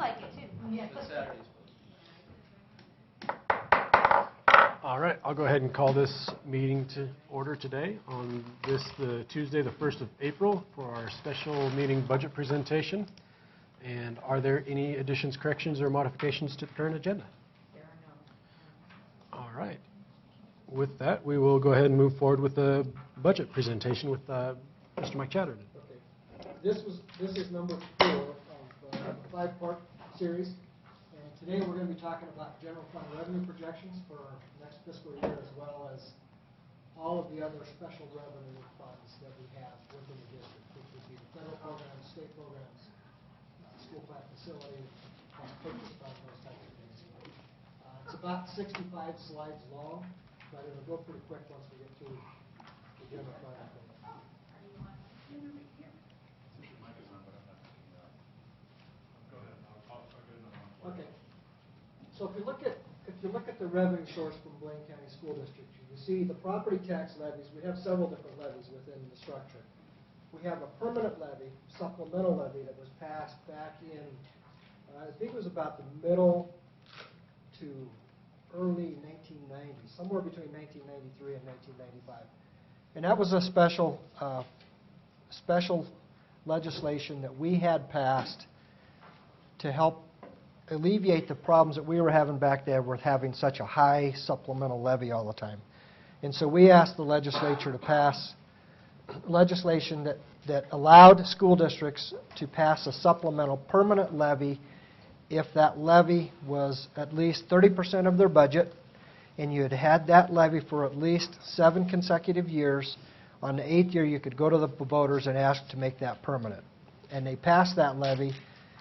like it too. Yeah. It's Saturdays. All right, I'll go ahead and call this meeting to order today on the Tuesday, the 1st of April, for our special meeting budget presentation. And are there any additions, corrections, or modifications to the current agenda? There are no. All right. With that, we will go ahead and move forward with the budget presentation with Mr. Mike Chatterton. Okay. This is number 4 of a 5-part series. And today we're going to be talking about general fund revenue projections for our next fiscal year, as well as all of the other special revenue funds that we have within the district, which would be the federal programs, state programs, school plant facility, purchase fund, those types of things. It's about 65 slides long, but it'll go pretty quick once we get to the general fund. Okay. So if you look at the revenue source from Blaine County School District, you see the property tax levies. We have several different levies within the structure. We have a permanent levy, supplemental levy, that was passed back in, I think it was about the middle to early 1990s, somewhere between 1993 and 1995. And that was a special legislation that we had passed to help alleviate the problems that we were having back there with having such a high supplemental levy all the time. And so we asked the legislature to pass legislation that allowed school districts to pass a supplemental permanent levy if that levy was at least 30% of their budget, and you had had that levy for at least 7 consecutive years. On the 8th year, you could go to the voters and ask to make that permanent. And they passed that levy.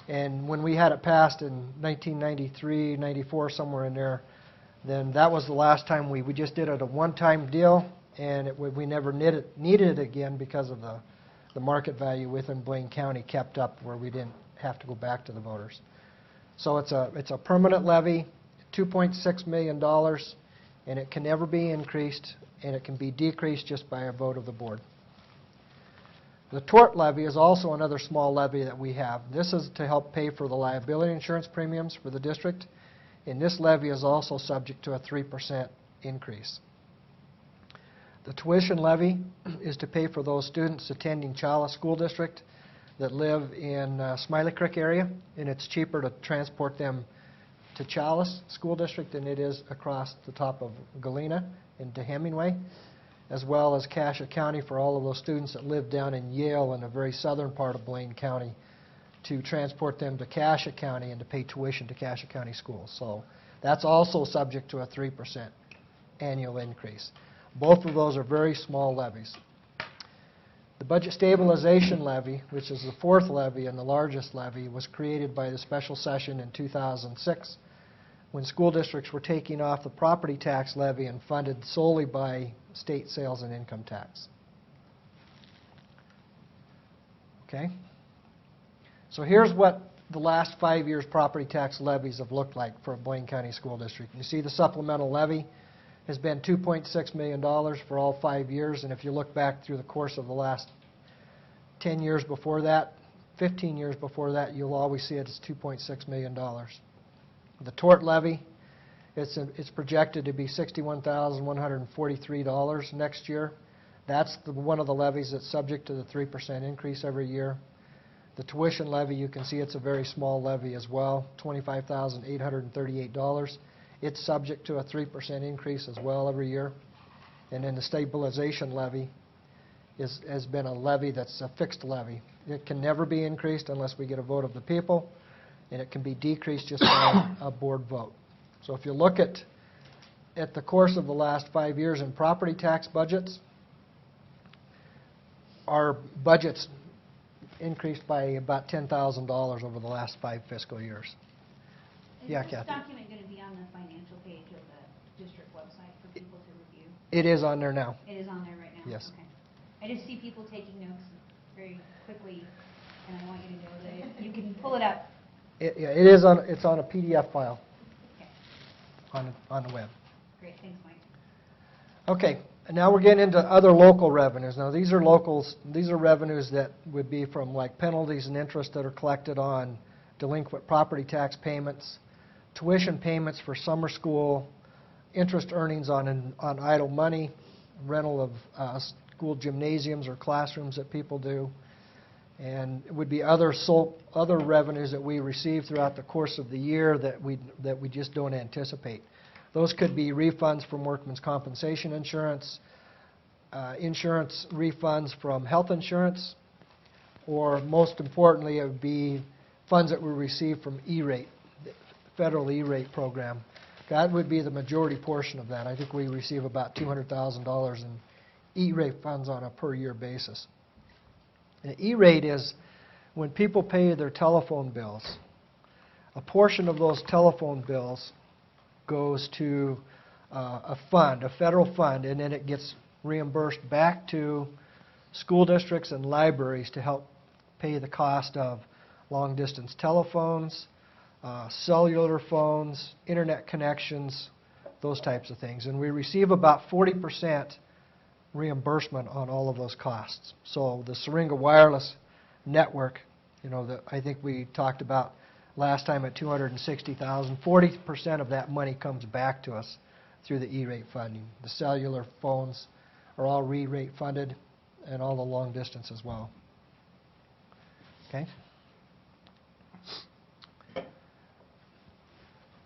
And when we had it passed in 1993, 94, somewhere in there, then that was the last time we just did it a one-time deal, and we never needed it again because of the market value within Blaine County kept up where we didn't have to go back to the voters. So it's a permanent levy, $2.6 million, and it can never be increased, and it can be decreased just by a vote of the board. The tort levy is also another small levy that we have. This is to help pay for the liability insurance premiums for the district, and this levy is also subject to a 3% increase. The tuition levy is to pay for those students attending Chalice School District that live in Smiley Creek area, and it's cheaper to transport them to Chalice School District than it is across the top of Galena into Hemingway, as well as Cassia County for all of those students that live down in Yale in the very southern part of Blaine County, to transport them to Cassia County and to pay tuition to Cassia County schools. So that's also subject to a 3% annual increase. Both of those are very small levies. The budget stabilization levy, which is the 4th levy and the largest levy, was created by the special session in 2006 when school districts were taking off the property tax levy and funded solely by state sales and income tax. Okay? So here's what the last 5 years' property tax levies have looked like for Blaine County School District. You see the supplemental levy has been $2.6 million for all 5 years, and if you look back through the course of the last 10 years before that, 15 years before that, you'll always see it as $2.6 million. The tort levy, it's projected to be $61,143 next year. That's one of the levies that's subject to the 3% increase every year. The tuition levy, you can see it's a very small levy as well, $25,838. It's subject to a 3% increase as well every year. And then the stabilization levy has been a levy that's a fixed levy. It can never be increased unless we get a vote of the people, and it can be decreased just by a board vote. So if you look at the course of the last 5 years in property tax budgets, our budgets increased by about $10,000 over the last 5 fiscal years. Yeah, Kathy. Is this document going to be on the financial page of the district website for people to review? It is on there now. It is on there right now? Yes. Okay. I just see people taking notes very quickly, and I want you to know that you can pull it up. It's on a PDF file. Okay. On the web. Great. Thanks, Mike. Okay. And now we're getting into other local revenues. Now these are locals. These are revenues that would be from like penalties and interest that are collected on delinquent property tax payments, tuition payments for summer school, interest earnings on idle money, rental of school gymnasiums or classrooms that people do, and it would be other revenues that we receive throughout the course of the year that we just don't anticipate. Those could be refunds from workman's compensation insurance, insurance refunds from health insurance, or most importantly, it would be funds that we receive from E-rate, the federal E-rate program. That would be the majority portion of that. I think we receive about $200,000 in E-rate funds on a per year basis. And E-rate is when people pay their telephone bills. A portion of those telephone bills goes to a fund, a federal fund, and then it gets reimbursed back to school districts and libraries to help pay the cost of long-distance telephones, cellular phones, internet connections, those types of things. And we receive about 40% reimbursement on all of those costs. So the Syringa Wireless Network, that I think we talked about last time at $260,000, 40% of that money comes back to us through the E-rate funding. The cellular phones are all E-rate funded, and all the long distance as well. Okay?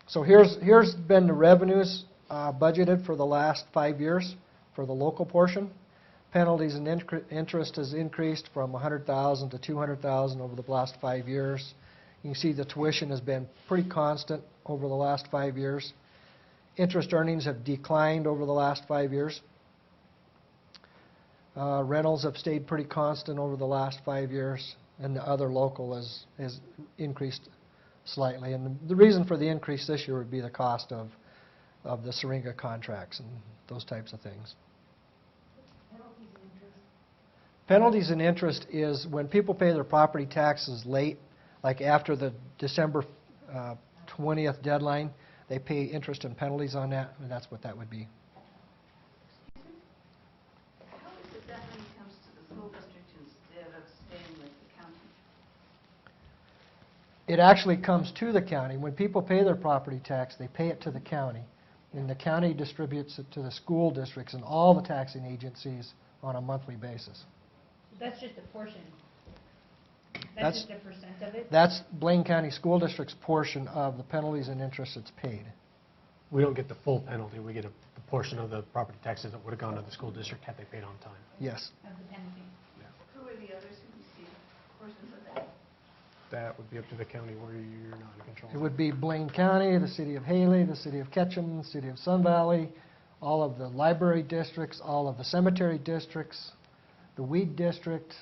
So here's been the revenues budgeted for the last 5 years for the local portion. Penalties and interest has increased from $100,000 to $200,000 over the last 5 years. You can see the tuition has been pretty constant over the last 5 years. Interest earnings have declined over the last 5 years. Rentals have stayed pretty constant over the last 5 years, and the other local has increased slightly. And the reason for the increase this year would be the cost of the Syringa contracts and those types of things. Penalties and interest is when people pay their property taxes late, like after the December 20th deadline, they pay interest and penalties on that, and that's what that would be. How is it that money comes to the school district instead of staying with the county? It actually comes to the county. When people pay their property tax, they pay it to the county, and the county distributes it to the school districts and all the taxing agencies on a monthly basis. That's just a portion. That's- That's just a percent of it? That's Blaine County School District's portion of the penalties and interest that's paid. We don't get the full penalty. We get a portion of the property taxes that would have gone to the school district had they paid on time. Yes. Of the penalty. Who are the others who receive portions of that? That would be up to the county where you're not in control. It would be Blaine County, the city of Haley, the city of Ketchum, the city of Sun Valley, all of the library districts, all of the cemetery districts, the weed district,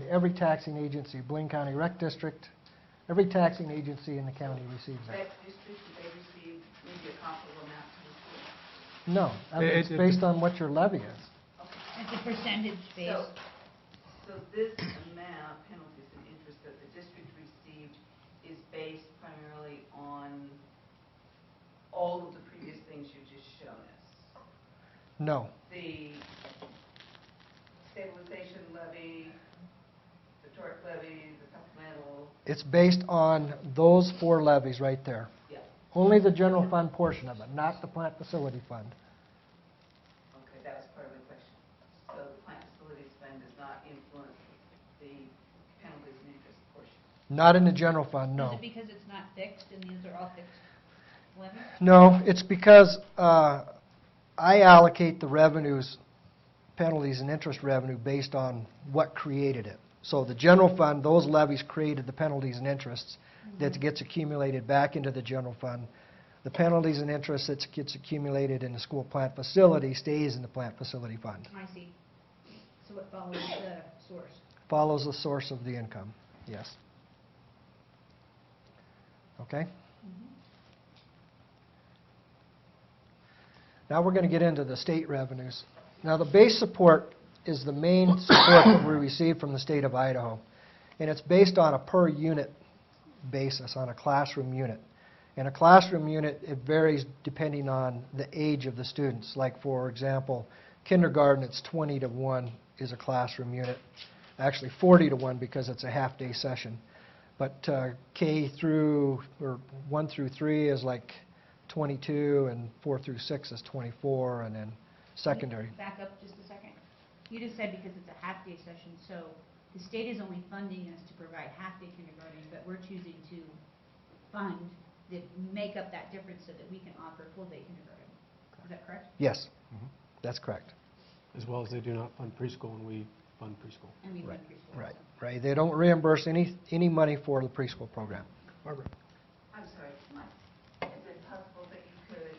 every taxing agency, Blaine County Rec District, every taxing agency in the county receives that. That district, do they receive maybe a comparable amount to the school? No, it's based on what your levy is. It's a percentage based. So this amount, penalties and interest that the district received is based primarily on all of the previous things you've just shown us? No. The stabilization levy, the tort levy, the supplemental, It's based on those 4 levies right there. yeah. Only the general fund portion of it, not the plant facility fund. Okay, that was part of the question. So the plant facilities fund does not influence the penalties and interest portion? Not in the general fund, Is no. it because it's not fixed and these are all fixed levies? No, it's because I allocate the revenues, penalties and interest revenue based on what created it. So the general fund, those levies created the penalties and interests that gets accumulated back into the general fund. The penalties and interest that gets accumulated in the school plant facility stays in the plant facility fund. I see. So it follows the source. Follows the source of the income, yes. Okay? Now we're going to get into the state revenues. Now the base support is the main support that we receive from the state of Idaho. And it's based on a per unit basis, on a classroom unit. In a classroom unit, it varies depending on the age of the students. Like, for example, kindergarten, it's 20 to 1 is a classroom unit. Actually, 40 to 1 because it's a half-day session. But K through, or 1 through 3 is like 22, and 4 through 6 is 24, and then secondary. Back up just a second. You just said because it's a half-day session, so the state is only funding us to provide half-day kindergarten, but we're choosing to fund, make up that difference so that we can offer full-day kindergarten. Is that correct? Yes, that's correct. As well as they do not fund preschool, and we fund preschool. And we fund Right, preschool. right, also. right. They don't reimburse any money for the preschool program. Margaret? I'm sorry, Mike, is it possible that you could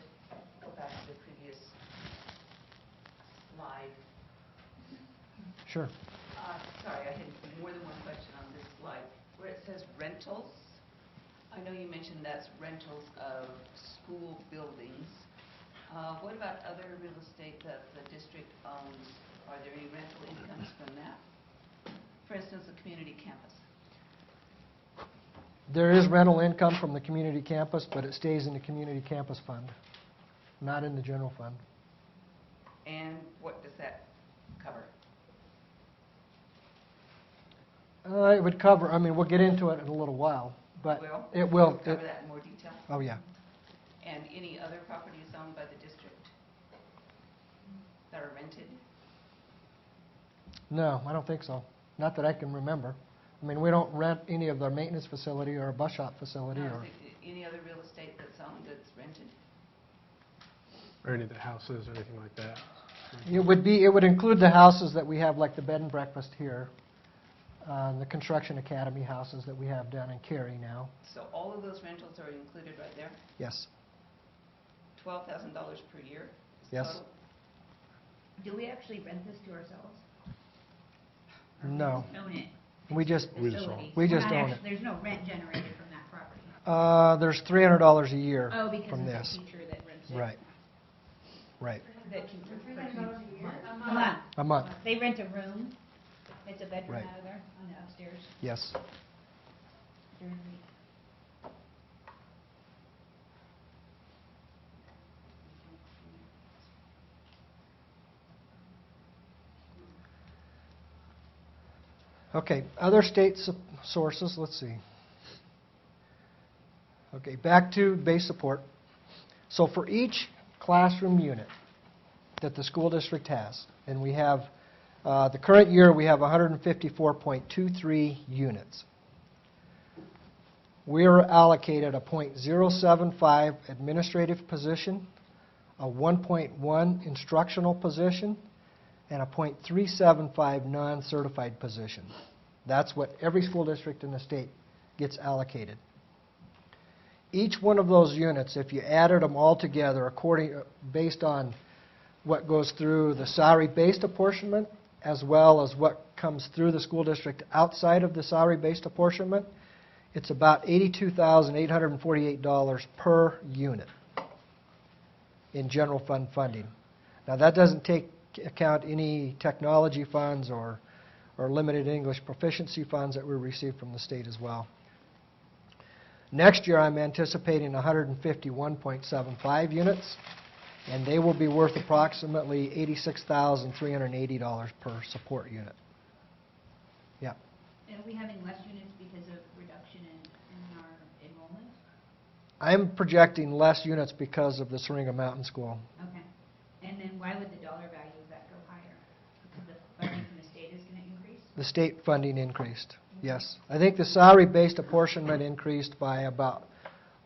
go back to the previous slide? Sure. Sorry, I had more than one question on this slide. Where it says rentals, I know you mentioned that's rentals of school buildings. What about other real estate that the district owns? Are there any rental incomes from that? For instance, the community campus. There is rental income from the community campus, but it stays in the community campus fund, not in the general fund. And what does that cover? It would cover, I mean, we'll get into it in a little while, but Will? it will. Cover that in more detail? Oh, yeah. And any other properties owned by the district that are rented? No, I don't think so. Not that I can remember. I mean, we don't rent any of their maintenance facility or a bus shop facility No, or, is it any other real estate that's owned that's rented? Or any of the houses or anything like that. it would include the houses that we have, like the bed and breakfast here, the construction academy houses that we have down in Cary now. So all of those rentals are included right there? Yes, $12,000 per year? is Yes. total? Do we actually rent this to ourselves? Or No. we just own it? we just, We just own it. Facility. We just We're not own it. actu- There's no rent generated from that property? there's $300 a year Oh, because from of the this. teacher that rents it? Right, right. That can- A month. A month, They rent a room. It's a bedroom Right. out of there on the upstairs yes. during the week. Okay, other state sources, let's see. Okay, back to base support. So for each classroom unit that the school district has, and we have, the current year, we have 154.23 units. We are allocated a .075 administrative position, a 1.1 instructional position, and a .375 non-certified position. That's what every school district in the state gets allocated. Each one of those units, if you added them all together based on what goes through the salary-based apportionment, as well as what comes through the school district outside of the salary-based apportionment, it's about $82,848 per unit in general fund funding. Now, that doesn't take account any technology funds or limited English proficiency funds that we receive from the state as well. Next year, I'm anticipating 151.75 units, and they will be worth approximately $86,380 per support unit. Yeah. And are we having less units because of reduction in our enrollment? I'm projecting less units because of the Syringa Mountain School. Okay. And then why would the dollar value of that go higher? Because the funding from the state is going to increase? The state funding increased, yes. I think the salary-based apportionment increased by about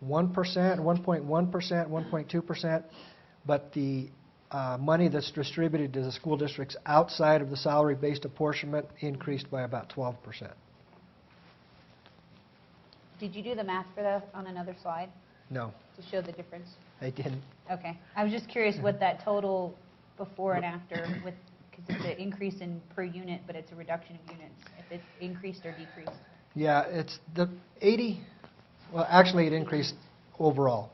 1%, 1.1%, 1.2%, but the money that's distributed to the school districts outside of the salary-based apportionment increased by about 12%. Did you do the math for that on another slide No, to show the difference? I didn't. Okay. I was just curious what that total before and after with, because it's an increase in per unit, but it's a reduction of units, if it's increased or decreased. Yeah, it's the 80, well, actually it increased overall.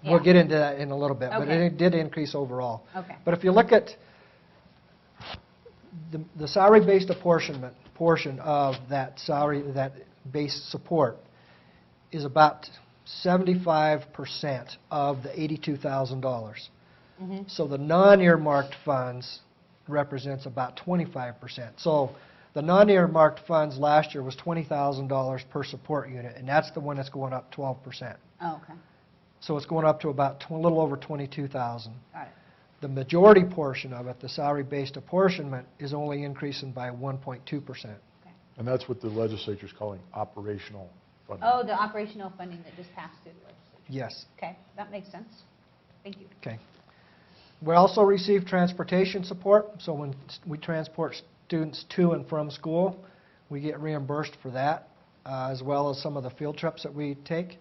We'll Yeah. get into that in a little bit, but Okay. it did increase overall. Okay. But if you look at the salary-based apportionment portion of that salary, that base support, is about 75% of the $82,000. Mhm. So the non-earmarked funds represents about 25%. So The non-earmarked funds last year was $20,000 per support unit, and that's the one that's going up 12%. Oh, okay, So it's going up to about a little over 22,000. got it. The majority portion of it, the salary-based apportionment, is only increasing by 1.2%. And that's what the legislature's calling operational funding. Oh, the operational funding that just passed through the legislature. Yes. Okay, that makes sense. Thank you. Okay. We also receive transportation support, so when we transport students to and from school, we get reimbursed for that, as well as some of the field trips that we take.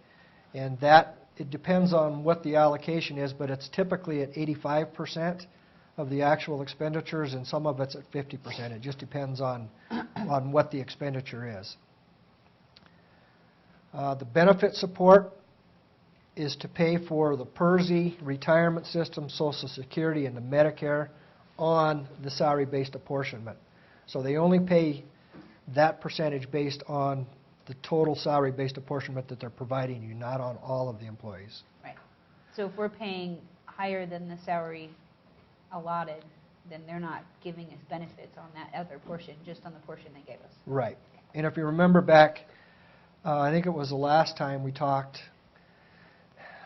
And that, it depends on what the allocation is, but it's typically at 85% of the actual expenditures, and some of it's at 50%. It just depends on what the expenditure is. The benefit support is to pay for the PERS, retirement system, Social Security, and the Medicare on the salary-based apportionment. So they only pay that percentage based on the total salary-based apportionment that they're providing you, not on all of the employees. Right. So if we're paying higher than the salary allotted, then they're not giving us benefits on that other portion, just on the portion they gave us. Right. And if you remember back, I think it was the last time we talked,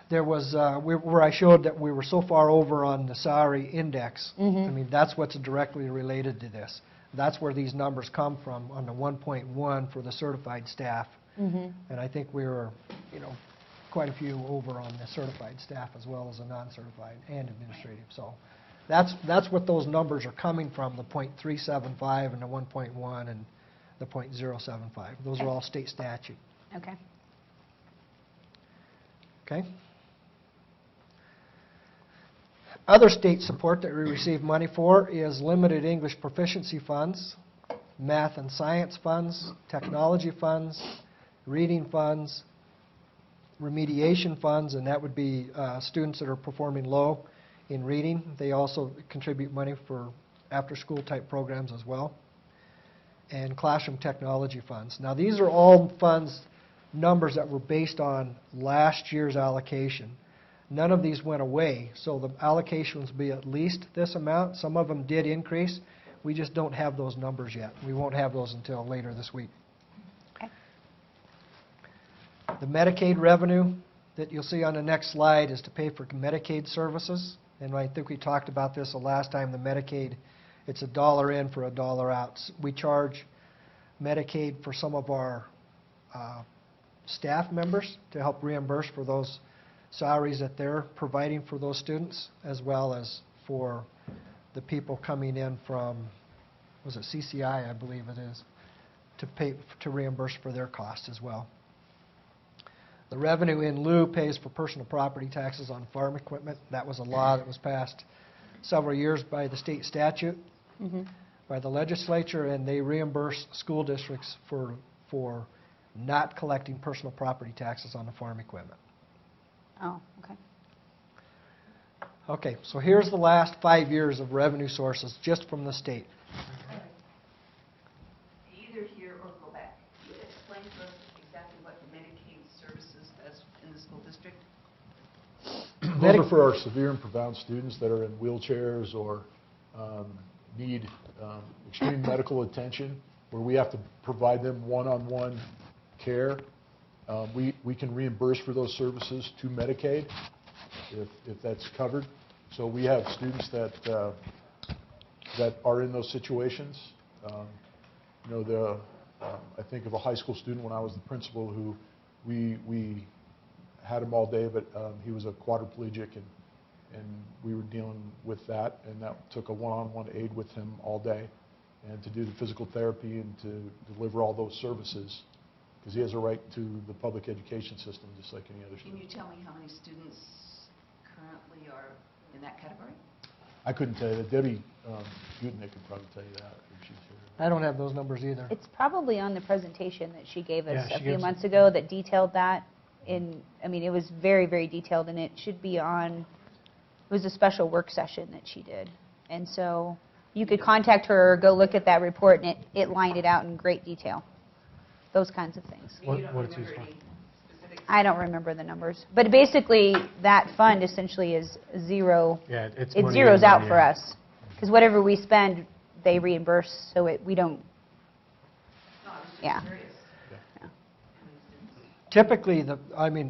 there was, where I showed that we were so far over on the salary index. I mean, that's what's directly related to this. That's where these numbers come from, on the 1.1 for the certified staff. And I think we were, quite a few over on the certified staff as well as the non-certified and administrative. So that's what those numbers are coming from, the .375 and the 1.1 and the .075. Those are all state statute. Okay. Okay? Other state support that we receive money for is limited English proficiency funds, math and science funds, technology funds, reading funds, remediation funds, and that would be students that are performing low in reading. They also contribute money for after-school type programs as well, and classroom technology funds. Now, these are all funds, numbers that were based on last year's allocation. None of these went away, so the allocations will be at least this amount. Some of them did increase. We just don't have those numbers yet. We won't have those until later this week. Okay. The Medicaid revenue that you'll see on the next slide is to pay for Medicaid services. And I think we talked about this the last time. The Medicaid, it's $1 in for $1 out. We charge Medicaid for some of our staff members to help reimburse for those salaries that they're providing for those students, as well as for the people coming in from, was it CCI, I believe it is, to reimburse for their costs as well. The revenue in lieu pays for personal property taxes on farm equipment. That was a law that was passed several years by the state statute, by the legislature, and they reimburse school districts for not collecting personal property taxes on the farm equipment. Oh, okay. Okay, so here's the last 5 years of revenue sources just from the state. Either here or go back. Explain to us exactly what Medicaid services does in the school district. Those are for our severe and profound students that are in wheelchairs or need extreme medical attention, where we have to provide them one-on-one care. We can reimburse for those services to Medicaid if that's covered. So we have students that are in those situations. I think of a high school student when I was the principal who we had him all day, but he was a quadriplegic, and we were dealing with that, and that took a one-on-one aid with him all day, and to do the physical therapy and to deliver all those services, because he has a right to the public education system just like any other Can student. you tell me how many students currently are in that category? I couldn't tell you that. Debbie Gutenik could probably tell you that if she's here. I don't have those numbers either. It's probably on the presentation that she gave us Yeah, a she few gives- months ago that detailed that. It was very, very detailed, and it should be on, it was a special work session that she did. And so you could contact her or go look at that report, and it lined it out in great detail. Those kinds of things. You don't What it's used remember for? any specifics? I don't remember the numbers. But basically, that fund essentially is zero. Yeah, it's It money zeroes in, out money for us. Because whatever we spend, they reimburse, so we don't Yeah. curious. Typically,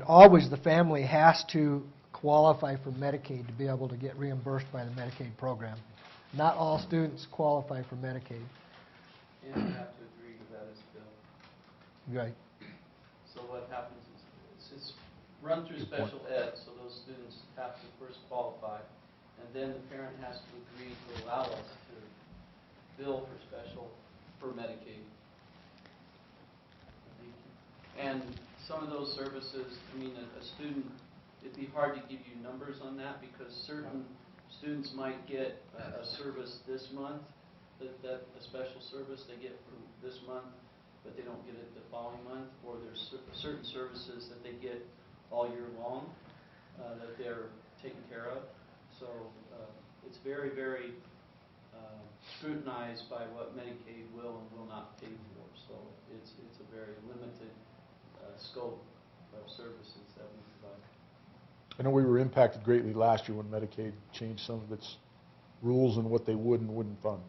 always the family has to qualify for Medicaid to be able to get reimbursed by the Medicaid program. Not all students qualify for Medicaid. And you have to agree to that as bill. Right. So what happens is, it's run through special ed, so those students have to first qualify, and then the parent has to agree to allow us to bill for Medicaid. And some of those services, a student, it'd be hard to give you numbers on that, because certain students might get a service this month, that a special service they get for this month, but they don't get it the following month, or there's certain services that they get all year long that they're taken care of. So it's very, very scrutinized by what Medicaid will and will not pay for. So it's a very limited scope of services that we provide. I know we were impacted greatly last year when Medicaid changed some of its rules and what they would and wouldn't fund.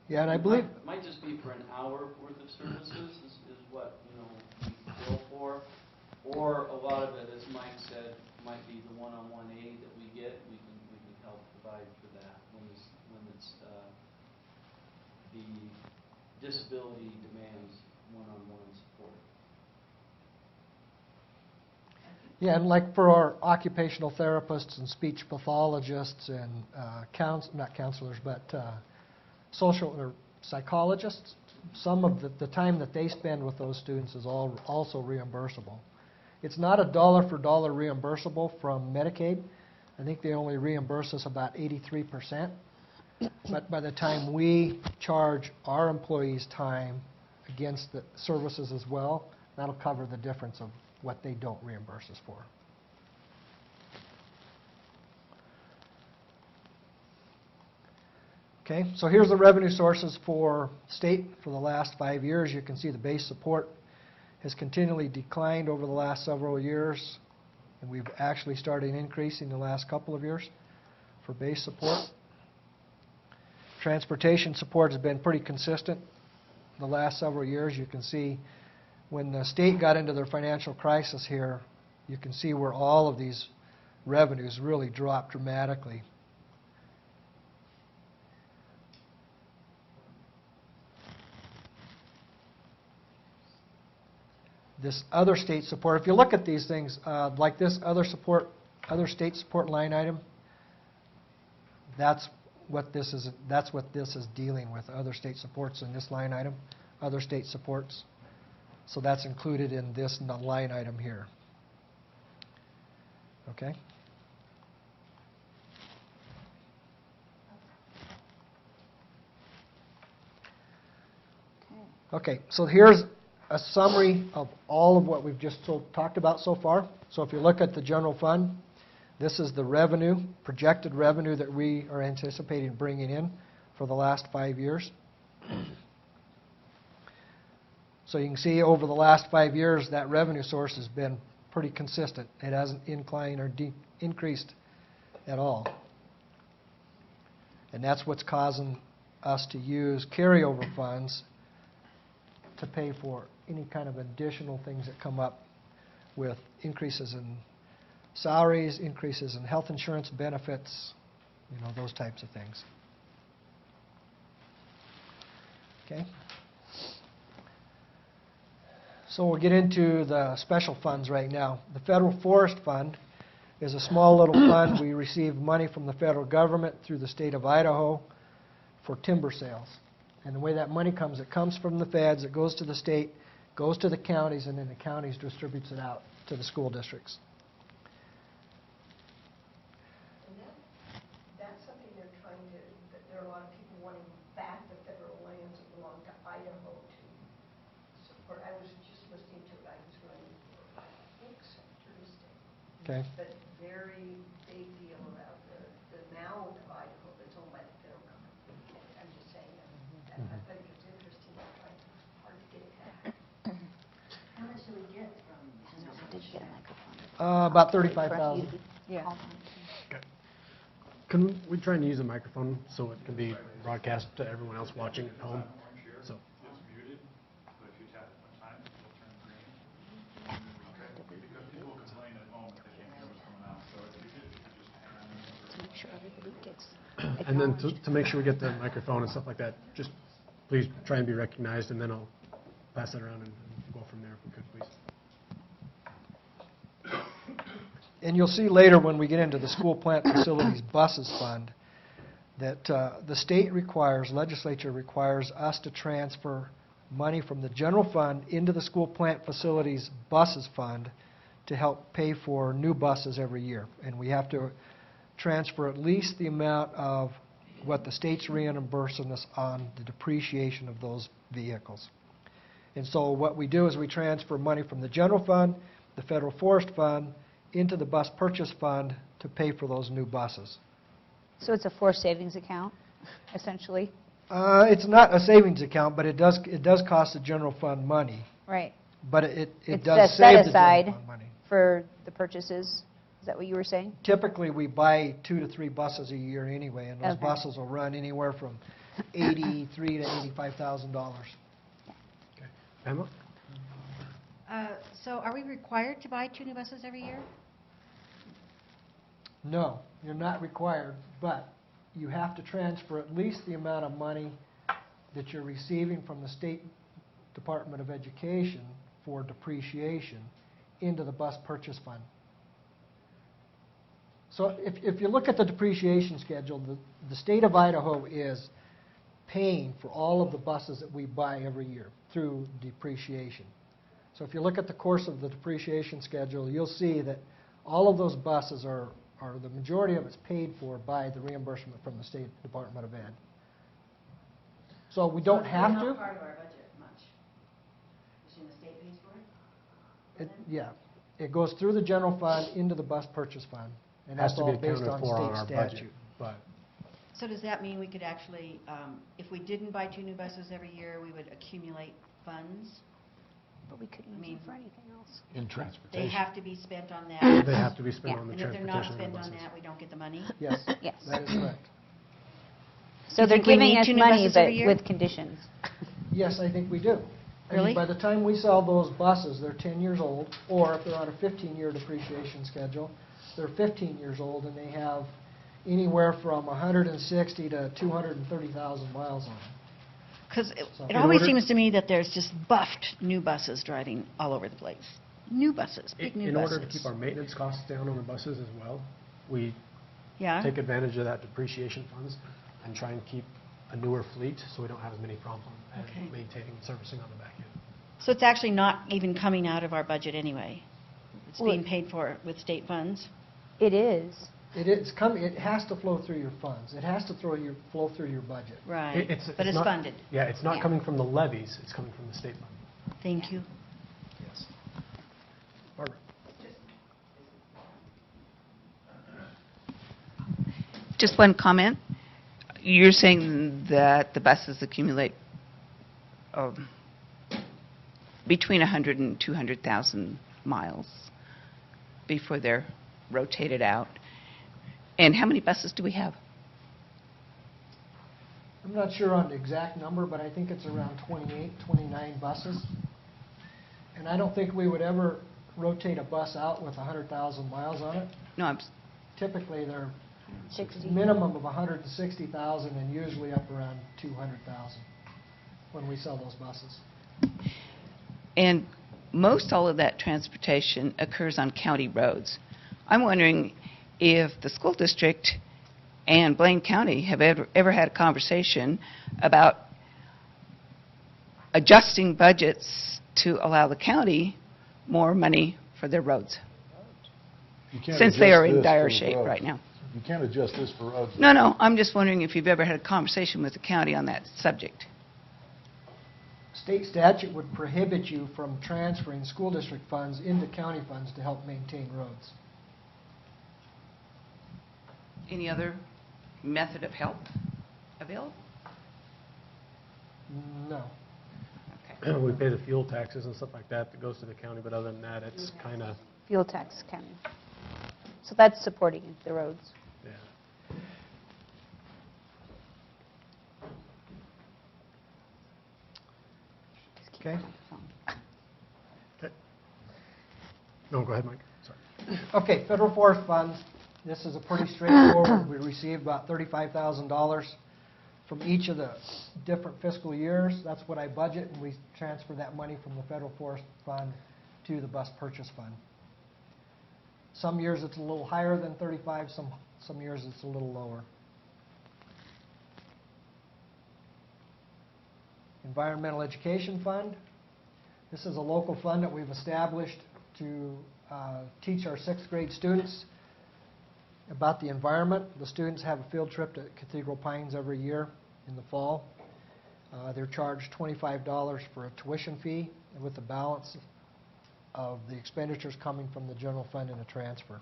Yeah, and I believe, It might just be for an hour worth of services is what, we bill for. Or a lot of it, as Mike said, might be the one-on-one aid that we get. We can help provide for that when it's the disability demands one-on-one support. yeah, and like for our occupational therapists and speech pathologists and not counselors, but social or psychologists, some of the time that they spend with those students is also reimbursable. It's not a dollar-for-dollar reimbursable from Medicaid. I think they only reimburse us about 83%. But by the time we charge our employees time against the services as well, that'll cover the difference of what they don't reimburse us for. Okay, so here's the revenue sources for state for the last 5 years. You can see the base support has continually declined over the last several years, and we've actually started increasing the last couple of years for base support. Transportation support has been pretty consistent the last several years. You can see when the state got into their financial crisis here, you can see where all of these revenues really dropped dramatically. This other state support, if you look at these things, like this other state support line item, that's what this is dealing with, other state supports in this line item, other state supports. So that's included in this line item here. Okay? Okay, so here's a summary of all of what we've just talked about so far. So if you look at the general fund, this is the revenue, projected revenue that we are anticipating bringing in for the last 5 years. So you can see over the last 5 years, that revenue source has been pretty consistent. It hasn't inclined or increased at all. And that's what's causing us to use carryover funds to pay for any kind of additional things that come up with increases in salaries, increases in health insurance benefits, those types of things. Okay? So we'll get into the special funds right now. The Federal Forest Fund is a small little fund. We receive money from the federal government through the state of Idaho for timber sales. And the way that money comes, it comes from the feds, it goes to the state, goes to the counties, and then the counties distributes it out to the school districts. And that's something they're trying to, that there are a lot of people wanting back the federal lands that belong to Idaho to support. I was just listening to it, I was running for, I think, Secretary of State. Okay. But very big deal about the mound of Idaho that's owned by the federal government. I'm just saying that. I think it's interesting, but hard to get it back. How much do we get from? Did you get a microphone? About $35,000. Yeah. Can we try and use a microphone so it can be broadcast to everyone else watching at home? So, it's And then acknowledged. to make sure we get the microphone and stuff like that, just please try and be recognized, and then I'll pass it around and go from there if we could, please. And you'll see later when we get into the school plant facilities buses fund, that the state requires, legislature requires us to transfer money from the general fund into the school plant facilities buses fund to help pay for new buses every year. And we have to transfer at least the amount of what the state's reimbursing us on the depreciation of those vehicles. And so what we do is we transfer money from the general fund, the federal forest fund, into the bus purchase fund to pay for those new buses. So it's a forced savings account, essentially? It's not a savings account, but it does cost the general fund money. Right. But it It's does a save the set-aside. general fund money. For the purchases? Is that what you were saying? Typically, we buy 2 to 3 buses a year anyway, and those Okay. buses will run anywhere from $83,000 to $85,000. Okay. Pamela? So are we required to buy 2 new buses every year? No, you're not required, but you have to transfer at least the amount of money that you're receiving from the State Department of Education for depreciation into the bus purchase fund. So if you look at the depreciation schedule, the state of Idaho is paying for all of the buses that we buy every year through depreciation. So if you look at the course of the depreciation schedule, you'll see that all of those buses are the majority of it's paid for by the reimbursement from the State Department of Ed. So we don't have It's to. not part of our budget much. You're saying the state pays for it? Yeah, it goes through the general fund into the bus purchase fund, and Has that's to be all based accounted on for on our state budget, statute. but So does that mean we could actually, if we didn't buy 2 new buses every year, we would accumulate funds? But we couldn't use mean- them for anything else. In They transportation. have to be spent on that? they have to be spent Yeah. on the And if they're not transportation of spent the on buses. that, we don't get the money? Yes, Yes. that is correct. So You they're think we giving need us 2 new money, buses but every year? with conditions. Yes, I think we do. I mean, Really? by the time we sell those buses, they're 10 years old, or if they're on a 15-year depreciation schedule, they're 15 years old, and they have anywhere from 160 to 230,000 miles on them. Because So- it In always order- seems to me that there's just buffed new buses driving all over the place. New buses, big new In buses. order to keep our maintenance costs down on the buses as well, we Yeah? take advantage of that depreciation funds and try and keep a newer fleet so we don't have as many problems Okay. maintaining and servicing on the back end. So it's actually not even coming out of our budget anyway? It's Well, being paid for with state funds? It is. It has to flow through your funds. It has to flow through your budget. Right, It's but it's not- funded. Yeah, it's not Yeah. coming from the levies, it's coming from the state fund. Thank you. Yes. Barbara? Just one comment. You're saying that the buses accumulate between 100 and 200,000 miles before they're rotated out. And how many buses do we have? I'm not sure on the exact number, but I think it's around 28, 29 buses. And I don't think we would ever rotate a bus out with 100,000 miles on it. No, Typically, they're 60. minimum of 160,000 and usually up around 200,000 when we sell those buses. and most all of that transportation occurs on county roads. I'm wondering if the school district and Blaine County have ever had a conversation about adjusting budgets to allow the county more money for their roads, You can't since they adjust are in this dire for shape roads. right now. You can't adjust this for roads. No, I'm just wondering if you've ever had a conversation with the county on that subject. State statute would prohibit you from transferring school district funds into county funds to help maintain roads. Any other method of help available? No. Okay. We pay the fuel taxes and stuff like that goes to the county, but other than that, it's kind of, Fuel tax county. So that's supporting the roads. yeah. Okay? Okay. No, go ahead, Mike, sorry. Okay, federal forest funds, This is a pretty straightforward. We received about $35,000 from each of the different fiscal years. That's what I budget, and we transfer that money from the Federal Forest Fund to the Bus Purchase Fund. Some years it's a little higher than 35, some years it's a little lower. Environmental Education Fund. This is a local fund that we've established to teach our 6th grade students about the environment. The students have a field trip to Cathedral Pines every year in the fall. They're charged $25 for a tuition fee, and with the balance of the expenditures coming from the general fund in a transfer.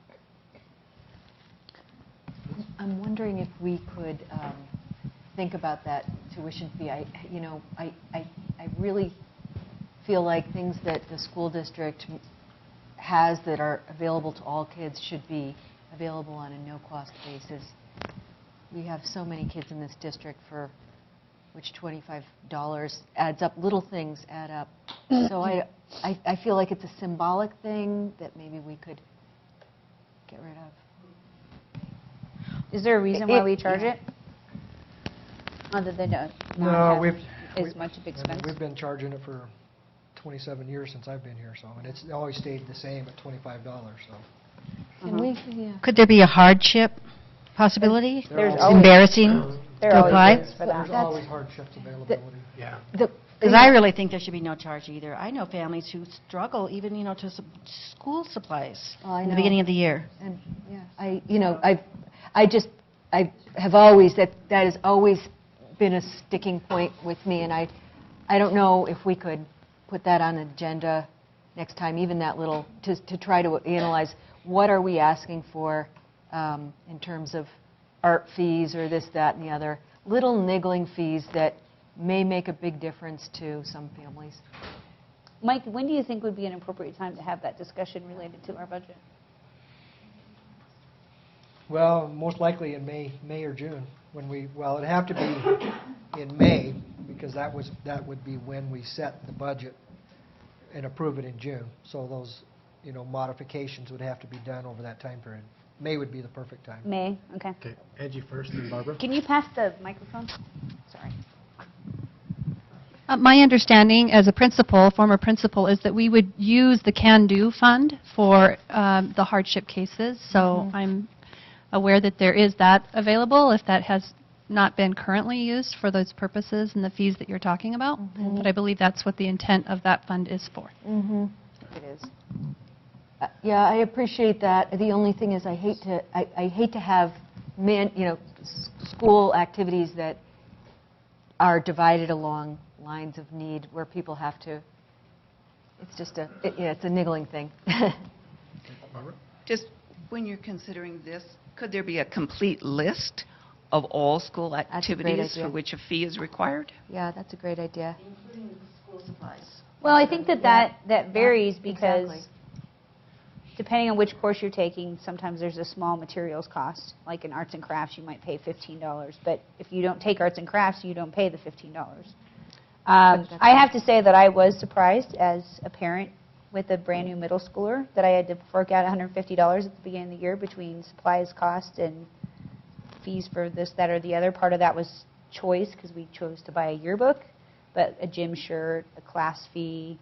I'm wondering if we could think about that tuition fee. I really feel like things that the school district has that are available to all kids should be available on a no-cost basis. We have so many kids in this district for which $25 adds up. Little things add up. So I feel like it's a symbolic thing that maybe we could get rid of. Is there a reason why we charge it? Other than not No, have as much of I mean, expense? we've been charging it for 27 years since I've been here, so, and it's always stayed the same at $25, so. Can we, Could there be a hardship possibility? There's It's always- embarrassing There to always apply? is for that. There's always hardships availability. Yeah. Because I really think there should be no charge either. I know families who struggle even, to school supplies Oh, I in the know. beginning of the year. And, yeah, I have always, that has always been a sticking point with me, and I don't know if we could put that on the agenda next time, even that little, to try to analyze what are we asking for in terms of art fees or this, that, and the other, little niggling fees that may make a big difference to some families. Mike, when do you think would be an appropriate time to have that discussion related to our budget? Well, most likely in May or June, when it'd have to be in May, because that would be when we set the budget and approve it in June. So those, modifications would have to be done over that time period. May would be the perfect time. May, okay. Okay, Angie first, then Barbara. Can you pass the microphone? Sorry. My understanding as a principal, former principal, is that we would use the Can-Do fund for the hardship cases. So I'm aware that there is that available if that has not been currently used for those purposes and the fees that you're talking about. But I believe that's what the intent of that fund is for. It is. Yeah, I appreciate that. The only thing is I hate to have school activities that are divided along lines of need where people have to, it's just it's a niggling thing. Barbara? Just when you're considering this, could there be a complete list of all school a great activities idea. for which a fee is required? Yeah, that's a great idea. Including school supplies. Well, I think that varies because Exactly. depending on which course you're taking, sometimes there's a small materials cost. Like in arts and crafts, you might pay $15. But if you don't take arts and crafts, you don't pay the $15. I have to say that I was surprised as a parent with a brand new middle schooler that I had to fork out $150 at the beginning of the year between supplies cost and fees for this, that, or the other. Part of that was choice because we chose to buy a yearbook, but a gym shirt, a class fee,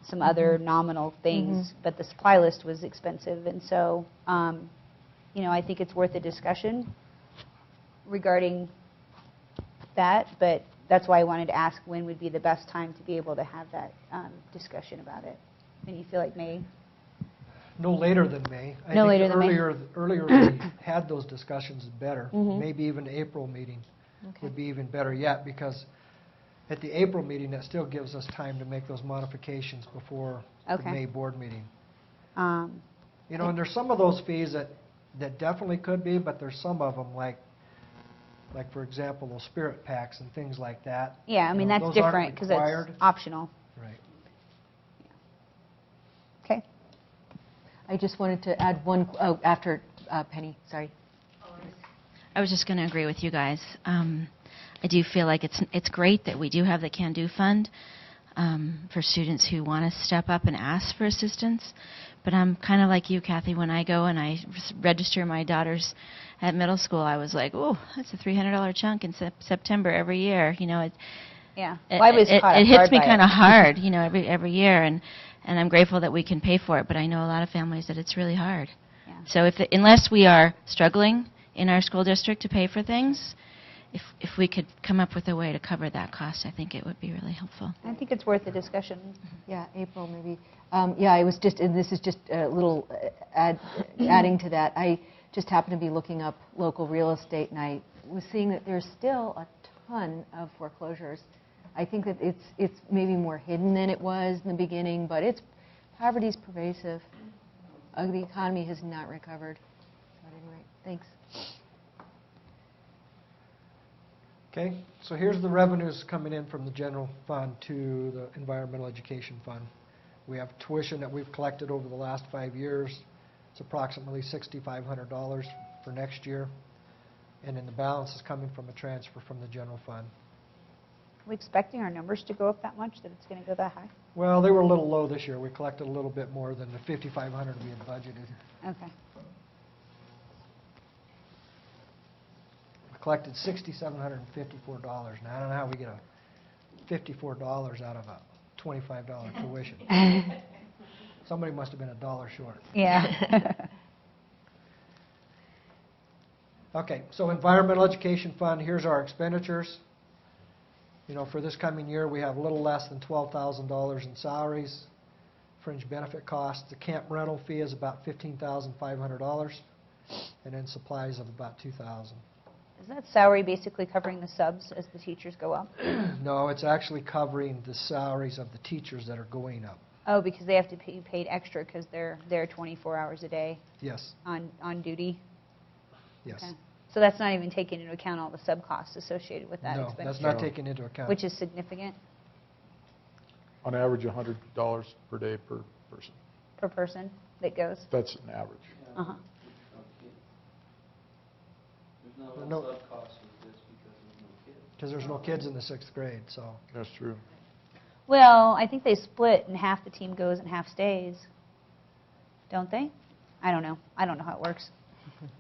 some other nominal things, but the supply list was expensive. And so, I think it's worth a discussion regarding that, but that's why I wanted to ask when would be the best time to be able to have that discussion about it. And you feel like May? No later than May. I No think later than May. Earlier we had those discussions is better. Maybe even the April meeting would be even better yet, because at the April meeting, that still gives us time to make those modifications before the Okay. May board meeting. Um, And there's some of those fees that definitely could be, but there's some of them like for example, those spirit packs and things like that. Yeah, I mean, Those that's aren't different because it's required. optional. Right. Okay. I just wanted to add after Penny, sorry. I was just going to agree with you guys. I do feel like it's great that we do have the Can-Do fund. for students who want to step up and ask for assistance. But I'm kind of like you, Kathy. When I go and I register my daughters at middle school, I was like, oh, that's a $300 chunk in September every year. You know, Yeah. Well, I was caught it off hits guard me by kind it. of hard, you know, every year, and I'm grateful that we can pay for it. But I know a lot of families that it's really hard. Yeah. So unless we are struggling in our school district to pay for things, if we could come up with a way to cover that cost, I think it would be really helpful. I think it's worth a discussion. Yeah, April, maybe. Yeah, I was just, and this is just a little adding to that. I just happened to be looking up local real estate, and I was seeing that there's still a ton of foreclosures. I think that it's maybe more hidden than it was in the beginning, but poverty's pervasive. The economy has not recovered. But anyway, thanks. Okay, so here's the revenues coming in from the general fund to the environmental education fund. We have tuition that we've collected over the last 5 years. It's approximately $6,500 for next year. And then the balance is coming from a transfer from the general fund. Are we expecting our numbers to go up that much, that it's going to go that high? Well, they were a little low this year. We collected a little bit more than the $5,500 we had budgeted. Okay. We collected $6,754. Now, I don't know how we get a $54 out of a $25 tuition. Somebody must have been $1 short. Yeah. Okay, so environmental education fund, here's our expenditures. You know, for this coming year, we have a little less than $12,000 in salaries, fringe benefit costs. The camp rental fee is about $15,500, and then supplies of about $2,000. Is that salary basically covering the subs as the teachers go up? No, it's actually covering the salaries of the teachers that are going up. Oh, because they have to be paid extra because they're there 24 hours a day Yes, on duty? yes. Okay. So that's not even taking into account all the sub costs associated with that No, expenditure? that's not taken into account. Which is significant On average, $100 per day per person. per person that goes? That's an average. Uh-huh. There's No. no sub costs with this because there's no kids. Because there's no kids in the 6th grade, so. That's true. Well, I think they split and half the team goes and half stays. Don't they? I don't know. I don't know how it works.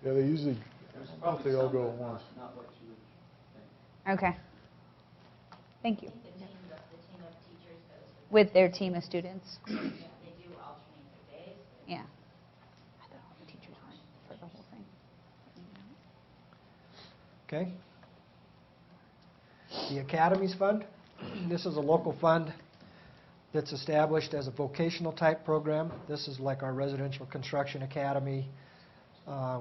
Yeah, they usually, There's I don't probably think they all some, go but at once. not what you would think. Okay. Thank you. With their team of students? They do alternate their days. Yeah. I thought all the teachers went for the whole thing. Okay. The Academies Fund, this is a local fund that's established as a vocational type program. This is like our residential construction academy.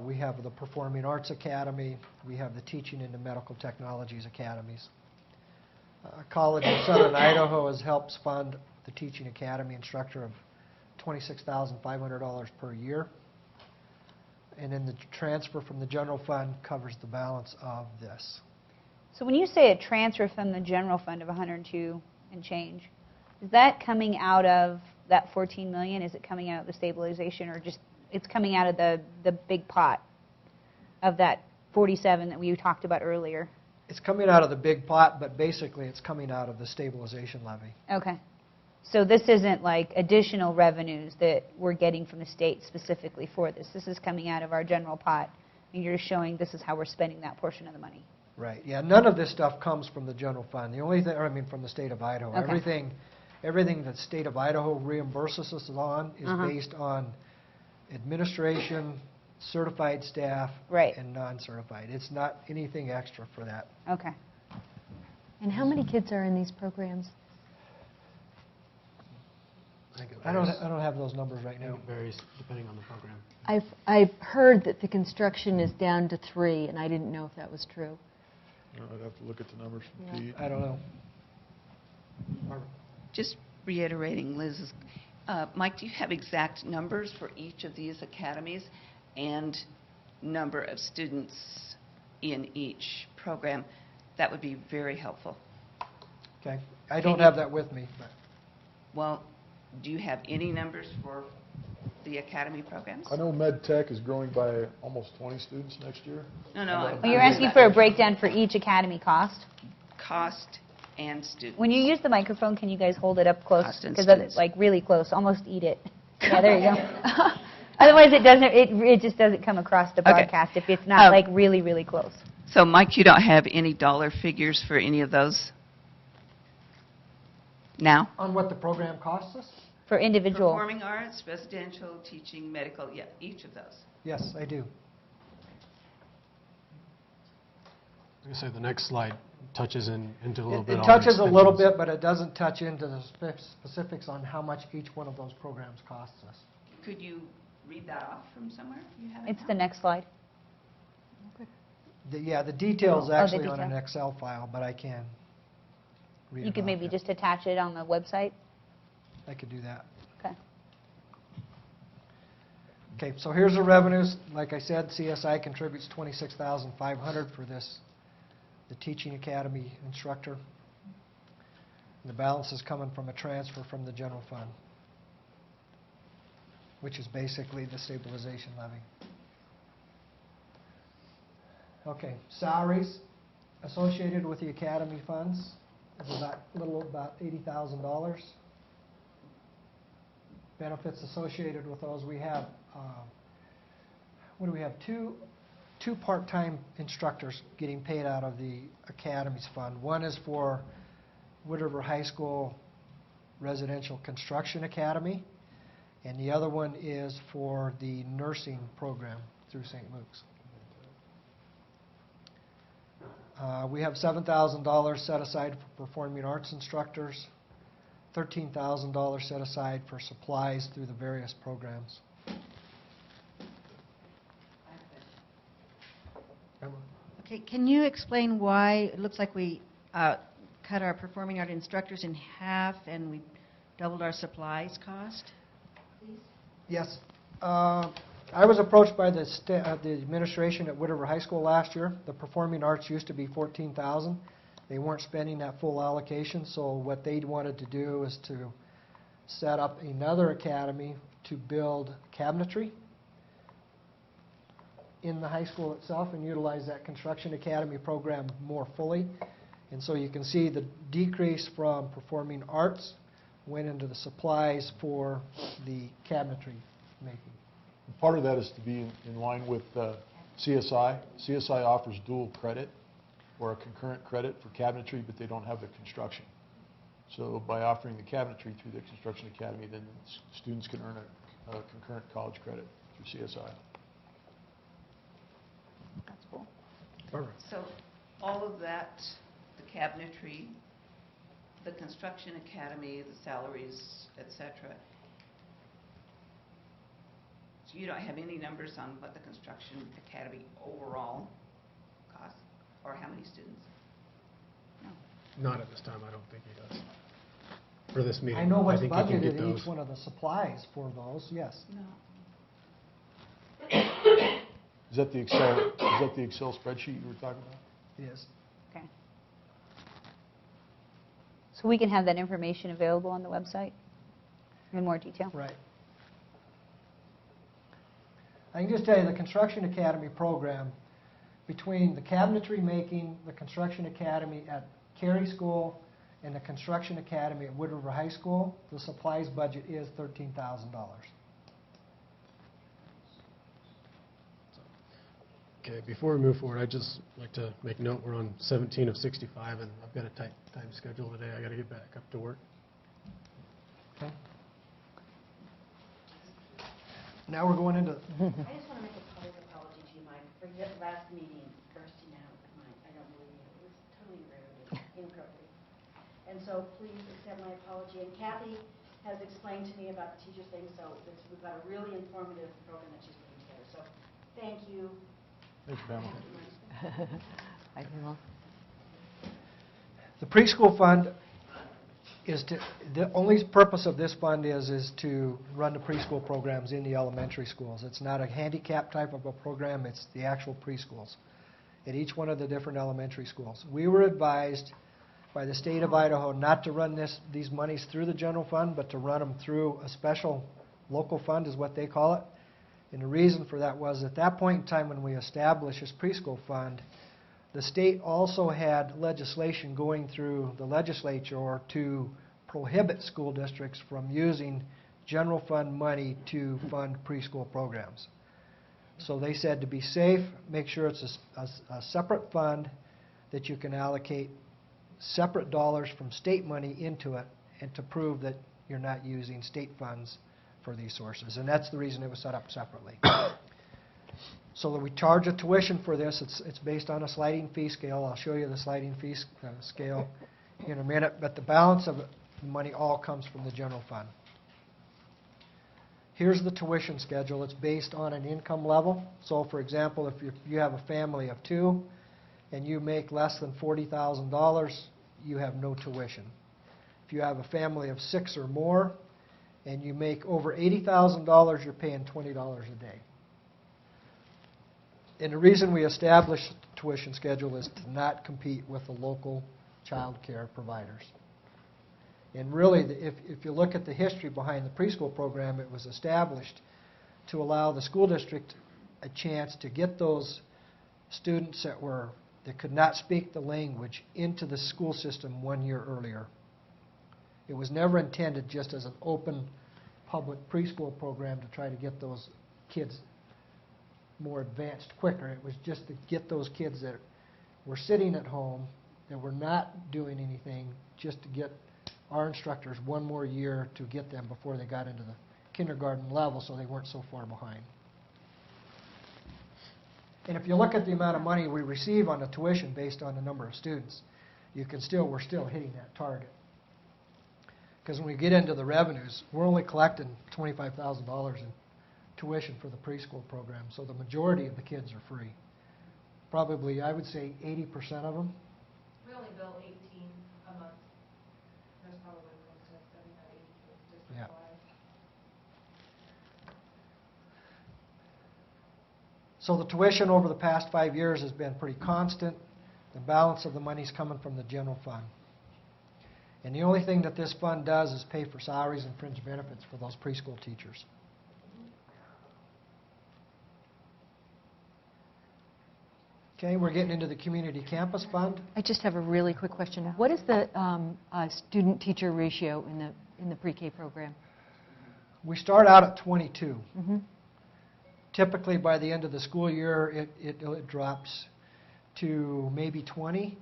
We have the Performing Arts Academy. We have the Teaching and the Medical Technologies Academies. College in Southern Idaho has helped fund the Teaching Academy instructor of $26,500 per year. And then the transfer from the general fund covers the balance of this. So when you say a transfer from the general fund of 102 and change, is that coming out of that 14 million? Is it coming out of the stabilization, or just it's coming out of the big pot of that 47 that we talked about earlier? It's coming out of the big pot, but basically it's coming out of the stabilization levy. Okay. So this isn't like additional revenues that we're getting from the state specifically for this. This is coming out of our general pot, and you're just showing this is how we're spending that portion of the money. Right, yeah, none of this stuff comes from the general fund. The only thing, from the state of Idaho. Okay. Everything that state of Idaho reimburses us on is Uh-huh. based on administration, certified staff, Right. and non-certified. It's not anything extra for that. Okay. And how many kids are in these programs? I think it I don't varies. have those numbers right I think now. it varies depending on the program. I've heard that the construction is down to 3, and I didn't know if that was true. I'd have to look at the numbers from Yeah. Pete. I don't know. Barbara? Just reiterating Liz's, Mike, do you have exact numbers for each of these academies and number of students in each program? That would be very helpful. Okay, I don't have that with me, but Well, do you have any numbers for the academy programs? I know Med Tech is growing by almost 20 students next year. No, no. Well, you're asking for a breakdown for each academy cost? Cost and students. When you use the microphone, can you guys hold it up close? Cost and Because students. like really close, almost eat it. Yeah, there you go. Otherwise, it just doesn't come across the Okay. broadcast if it's not Oh. like really, really close. So Mike, you don't have any dollar figures for any of those now? On what the program costs us? For individual. Performing arts, residential, teaching, medical, yeah, each of those. Yes, I do. Like I say, the next slide touches into a little It bit. it all the touches a little expenses. bit, but it doesn't touch into the specifics on how much each one of those programs costs us. Could you read that off from somewhere? You have it It's now? the next slide. Yeah, the detail's Oh, the actually on an detail. Excel file, but I can read You it could off, maybe yeah. just attach it on the website. I could do that. Okay. Okay, so here's the revenues. Like I said, CSI contributes $26,500 for this, the teaching academy instructor. And the balance is coming from a transfer from the general fund, which is basically the stabilization levy. Okay, salaries associated with the academy funds is about, little about $80,000. Benefits associated with those, we have, what do we have? Two part-time instructors getting paid out of the Academies Fund. One is for Wood River High School Residential Construction Academy, and the other one is for the nursing program through St. Luke's. We have $7,000 set aside for performing arts instructors, $13,000 set aside for supplies through the various programs. Okay, can you explain why it looks like we cut our performing art instructors in half and we doubled our supplies cost? Yes. I was approached by the administration at Wood River High School last year. The performing arts used to be $14,000. They weren't spending that full allocation, so what they wanted to do is to set up another academy to build cabinetry in the high school itself and utilize that construction academy program more fully. And so you can see the decrease from performing arts went into the supplies for the cabinetry making. Part of that is to be in line with CSI. CSI offers dual credit or a concurrent credit for cabinetry, but they don't have the construction. So by offering the cabinetry through the Construction Academy, then students can earn a concurrent college credit through CSI. That's cool. All right. So all of that, the cabinetry, the construction academy, the salaries, et cetera, so you don't have any numbers on what the construction academy overall costs, or how many students? Not at this time, I don't think he does. For this meeting. I know what's think he can budgeted get in those. each one of the supplies for those, yes. No. Is that the Excel spreadsheet you were talking about? Yes. Okay. So we can have that information available on the website in more detail? Right. I can just tell you, the Construction Academy program, between the cabinetry making, the Construction Academy at Cary School, and the Construction Academy at Wood River High School, the supplies budget is $13,000. Okay, before we move forward, I'd just like to make note, we're on 17 of 65, and I've got a tight time schedule today. I got to get back up to work. Okay. Now we're going into... I just want to make a public apology to you, Mike, for your last meeting bursting out of mine. I don't believe you. It was totally rude and inappropriate. And so please accept my apology. And Kathy has explained to me about the teacher thing, so we've got a really informative program that she's putting together. So thank you. Thanks, Pamela. I will. The preschool fund is to, the only purpose of this fund is to run the preschool programs in the elementary schools. It's not a handicap type of a program, it's the actual preschools at each one of the different elementary schools. We were advised by the state of Idaho not to run these monies through the general fund, but to run them through a special local fund is what they call it. And the reason for that was at that point in time when we established this preschool fund, The state also had legislation going through the legislature to prohibit school districts from using general fund money to fund preschool programs. So they said to be safe, make sure it's a separate fund that you can allocate separate dollars from state money into it, and to prove that you're not using state funds for these sources. And that's the reason it was set up separately. So that we charge a tuition for this. It's based on a sliding fee scale. I'll show you the sliding fee scale in a minute. But the balance of the money all comes from the general fund. Here's the tuition schedule. It's based on an income level. So, for example, if you have a family of 2 and you make less than $40,000, you have no tuition. If you have a family of 6 or more and you make over $80,000, you're paying $20 a day. And the reason we established the tuition schedule is to not compete with the local child care providers. And really, if you look at the history behind the preschool program, it was established to allow the school district a chance to get those students that could not speak the language into the school system 1 year earlier. It was never intended just as an open public preschool program to try to get those kids more advanced quicker. It was just to get those kids that were sitting at home, that were not doing anything, just to get our instructors 1 more year to get them before they got into the kindergarten level so they weren't so far behind. And if you look at the amount of money we receive on the tuition based on the number of students, we're still hitting that target. Because when we get into the revenues, we're only collecting $25,000 in tuition for the preschool program, so the majority of the kids are free. Probably, I would say 80% of them. We only bill 18 a month. There's probably close to 70 or 80 kids district-wide. So the tuition over the past 5 years has been pretty constant. The balance of the money is coming from the general fund. And the only thing that this fund does is pay for salaries and fringe benefits for those preschool teachers. Okay, we're getting into the community campus fund. I just have a really quick question. What is the student-teacher ratio in the pre-K program? We start out at 22. Mm-hmm. Typically, by the end of the school year, it drops to maybe 20.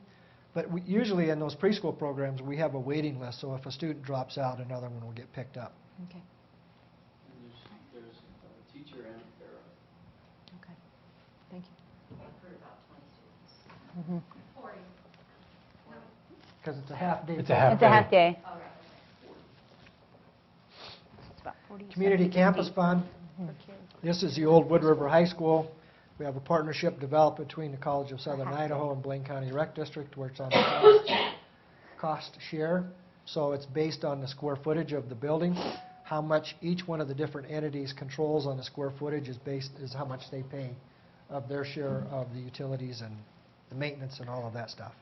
But usually in those preschool programs, we have a waiting list, so if a student drops out, another one will get picked up. Okay. And there's a teacher and a para. Okay. Thank you. For about 20 students. Mm-hmm. 40. Because it's a half day. It's a half It's a half day. All right. It's about 40. Community campus fund. This is the old Wood River High School. We have a partnership developed between the College of Southern Idaho and Blaine County Rec District where it's on the cost share. So it's based on the square footage of the building. How much each one of the different entities controls on the square footage is how much they pay of their share of the utilities and the maintenance and all of that stuff.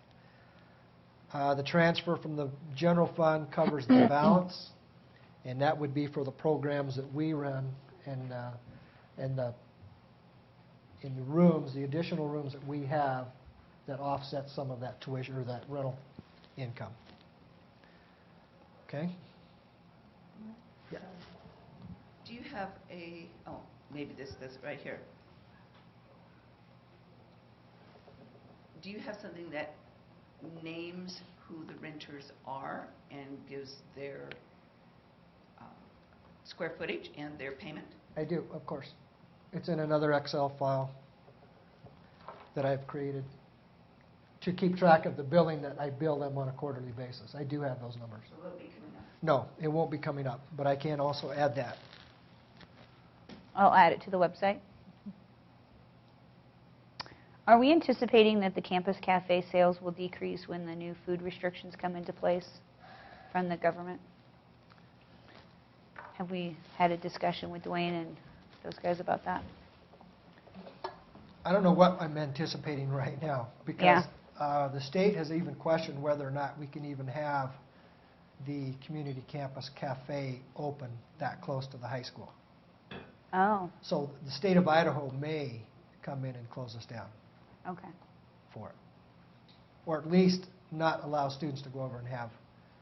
The transfer from the general fund covers the balance, and that would be for the programs that we run and in the rooms, the additional rooms that we have that offset some of that tuition or that rental income. Okay? Yeah. Do you have maybe this right here. Do you have something that names who the renters are and gives their square footage and their payment? I do, of course. It's in another Excel file that I've created to keep track of the billing that I bill them on a quarterly basis. I do have those numbers. So will it be coming up? No, it won't be coming up, but I can also add that. I'll add it to the website. Are we anticipating that the campus cafe sales will decrease when the new food restrictions come into place from the government? Have we had a discussion with Dwayne and those guys about that? I don't know what I'm anticipating right now because the state has even questioned whether or not we can even have the community campus cafe open that close to the high school. Oh, So the state of Idaho may come in and close us down okay. for it. or at least not allow students to go over and have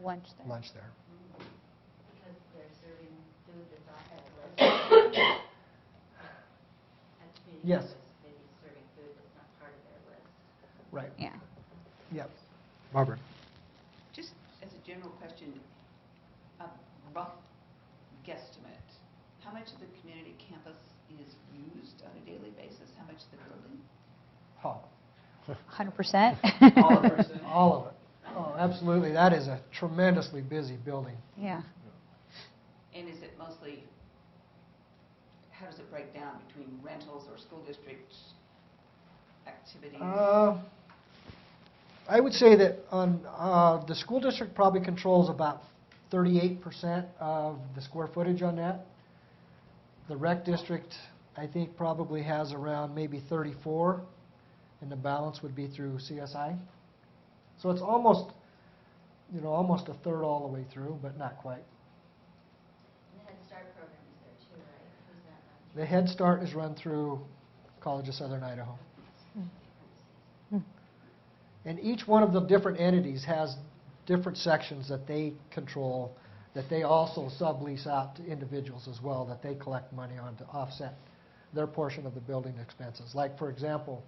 Lunch there. lunch there. Because they're serving food that's not at a list. At community Yes. campus, maybe serving food that's not part of their list. Right. Yeah. Yep. Barbara? Just as a general question, a rough guesstimate, how much of the community campus is used on a daily basis? How much of the building? Oh, 100%? All of it. all of it. Oh, absolutely. That is a tremendously busy building. Yeah. And is it mostly, how does it break down between rentals or school district activities? I would say that on, the school district probably controls about 38% of the square footage on that. The rec district, I think, probably has around maybe 34, and the balance would be through CSI. So it's almost, almost a third all the way through, but not quite. And the Head Start program is there too, right? Who's that run? The Head Start is run through College of Southern Idaho. And each one of the different entities has different sections that they control, that they also sublease out to individuals as well, that they collect money on to offset their portion of the building expenses. Like, for example,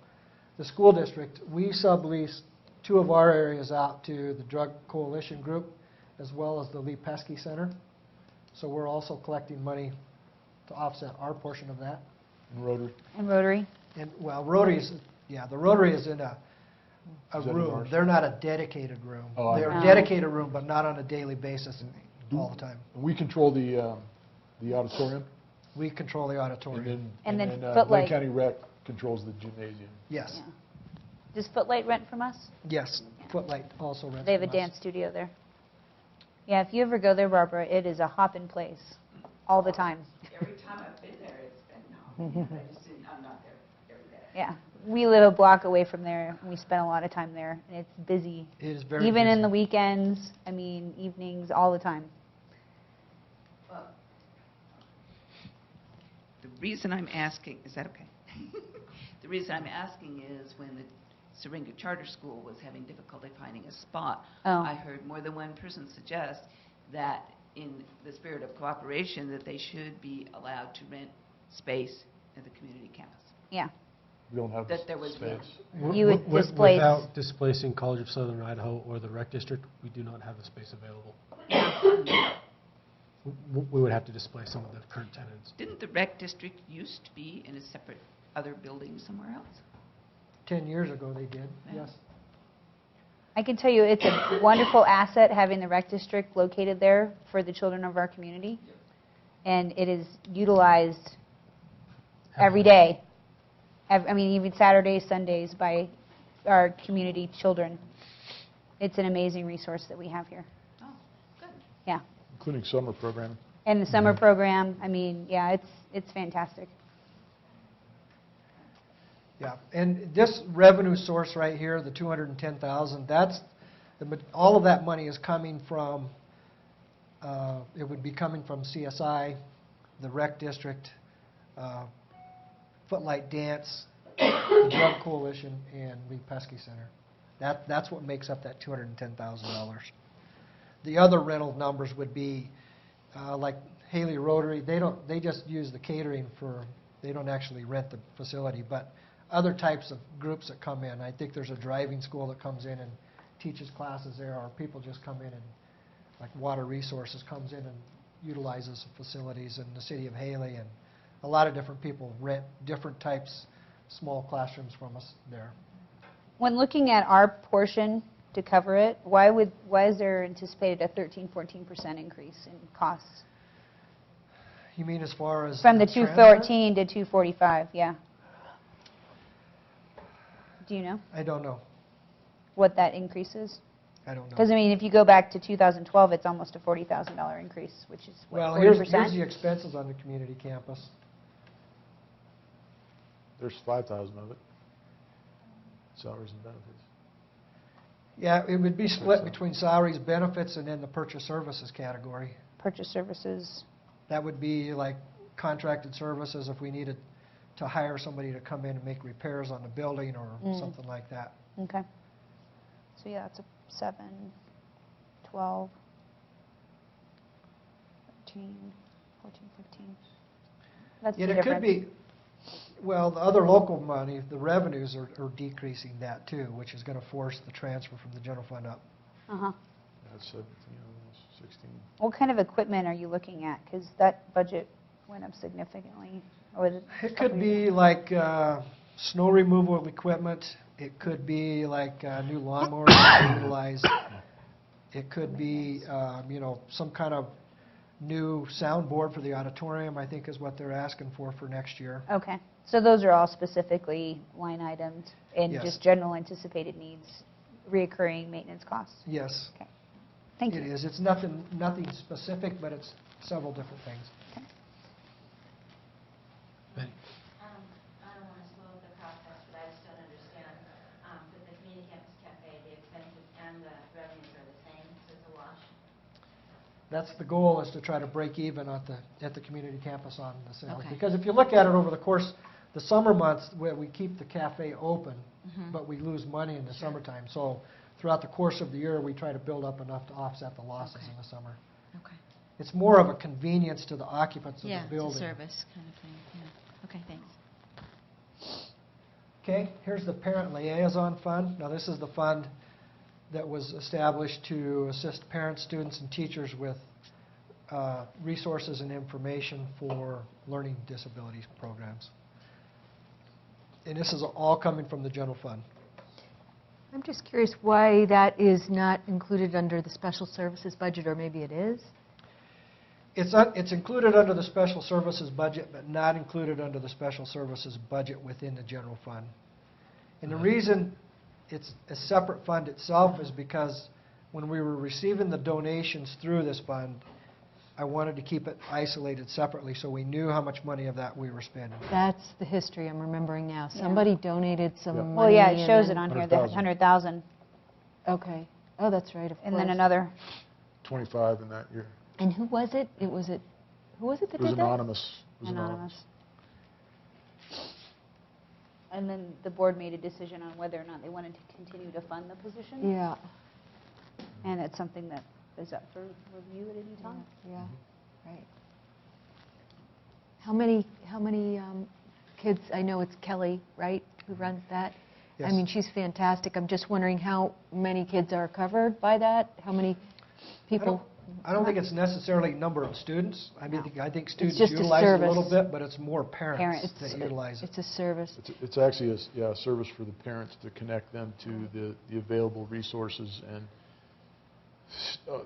the school district, we sublease 2 of our areas out to the Drug Coalition Group, as well as the Lee Pesky Center. So we're also collecting money to offset our portion of that. And Rotary. And Rotary? And, well, Rotary's, the Rotary is in a Is that in room. ours? They're not a dedicated room. Oh, I They're a see. dedicated room, but not on a daily basis all the time. We control the auditorium, We control the auditorium. And then Blaine Footlight. County Rec controls the gymnasium. Yes, Yeah. Does Footlight rent from us? yes. Footlight also rents They have a from us. dance studio there. Yeah, if you ever go there, Barbara, it is a hopping place all the time. Every time I've been there, it's been, I'm not there every day. Yeah. We live a block away from there, and we spend a lot of time there, and it's busy. It is very Even in busy. the weekends, evenings, all the time. Well, the reason I'm asking, is that okay? The reason I'm asking is when the Syringa Charter School was having difficulty finding a spot, Oh. I heard more than one person suggest that in the spirit of cooperation, that they should be allowed to rent space at the community campus. Yeah. We don't have That there was space. You would displace- Without displacing College of Southern Idaho or the rec district, we do not have the space available. We would have to displace some of the current tenants. Didn't the rec district used to be in a separate other building somewhere else? 10 years ago, they did, yes. I can tell you, it's a wonderful asset having the rec district located there for the children of our community. And it is utilized every day. Even Saturdays, Sundays by our community children. It's an amazing resource that we have here. Oh, good. Yeah. Including summer programming. And the summer program, it's fantastic. Yeah, and this revenue source right here, the 210,000, all of that money is coming from, it would be coming from CSI, the rec district, Footlight Dance, the Drug Coalition, and Lee Pesky Center. That's what makes up that $210,000. The other rental numbers would be like Haley Rotary. They just use the catering they don't actually rent the facility, but other types of groups that come in. I think there's a driving school that comes in and teaches classes there, or people just come in and, like Water Resources comes in and utilizes the facilities in the city of Haley, and a lot of different people rent different types, small classrooms from us there. When looking at our portion to cover it, why is there anticipated a 13-14% increase in costs? You mean as far as From the transit? 214 to 245, yeah. Do you know I don't know. what that increase is? I don't know. Because, if you go back to 2012, it's almost a $40,000 increase, which is, what, Well, 40%? here's the expenses on the community campus. There's 5,000 of it. Salaries and benefits. Yeah, it would be split between salaries, benefits, and then the purchase services category. Purchase services. That would be like contracted services if we needed to hire somebody to come in and make repairs on the building or something like that. Okay. So yeah, it's a 7, 12, 13, 14, 15. That's the And it could difference. be, well, the other local money, the revenues are decreasing that too, which is going to force the transfer from the general fund up. Uh-huh. That's 17, almost 16. What kind of equipment are you looking at? Because that budget went up significantly over the It couple could years. be like snow removal equipment. It could be like new lawnmowers that we utilize. It could be, some kind of new soundboard for the auditorium, I think is what they're asking for next year. Okay, so those are all specifically line items and Yes. just general anticipated needs, reoccurring maintenance costs? Yes. Okay, thank you. It is. It's nothing specific, but it's several different things. Betty? I don't want to slow the process, but I just don't understand. For the community campus cafe, the expenses and the revenues are the same, so it's a wash? That's the goal, is to try to break even at the community campus on the sales. Okay. Because if you look at it over the course, the summer months, where we keep the cafe open, Mhm. but we lose money in the summertime. So throughout the course of the year, we try to build up enough to offset the losses Okay. in the summer. Okay. It's more of a convenience to the occupants of Yeah, the building. it's a service kind of thing, yeah. Okay, thanks. Okay, here's the Parent Liaison Fund. Now, this is the fund that was established to assist parents, students, and teachers with resources and information for learning disabilities programs. And this is all coming from the general fund. I'm just curious why that is not included under the special services budget, or maybe it is? It's included under the special services budget, but not included under the special services budget within the general fund. And the reason it's a separate fund itself is because when we were receiving the donations through this fund, I wanted to keep it isolated separately so we knew how much money of that we were spending. That's the history I'm remembering now. Yeah. Somebody donated some money. Well, yeah, it and shows then- it on here, the 100,000. 100,000, Okay. Oh, that's right, of course. and then another. 25 in that year. And who was it? Who was it that It was did that? anonymous. It was anonymous. And then the board made a decision on whether or not they wanted to continue to fund the position. Yeah, And it's something that is up for review at any time. yeah, right. How many kids, I know it's Kelly, right, who runs that? I Yes. mean, she's fantastic. I'm just wondering how many kids are covered by that? How many people? I don't think it's necessarily number of students. I mean, I think students just a utilize it a little service. bit, but it's more parents Parents. that utilize it. It's a service. It's actually a service for the parents to connect them to the available resources. And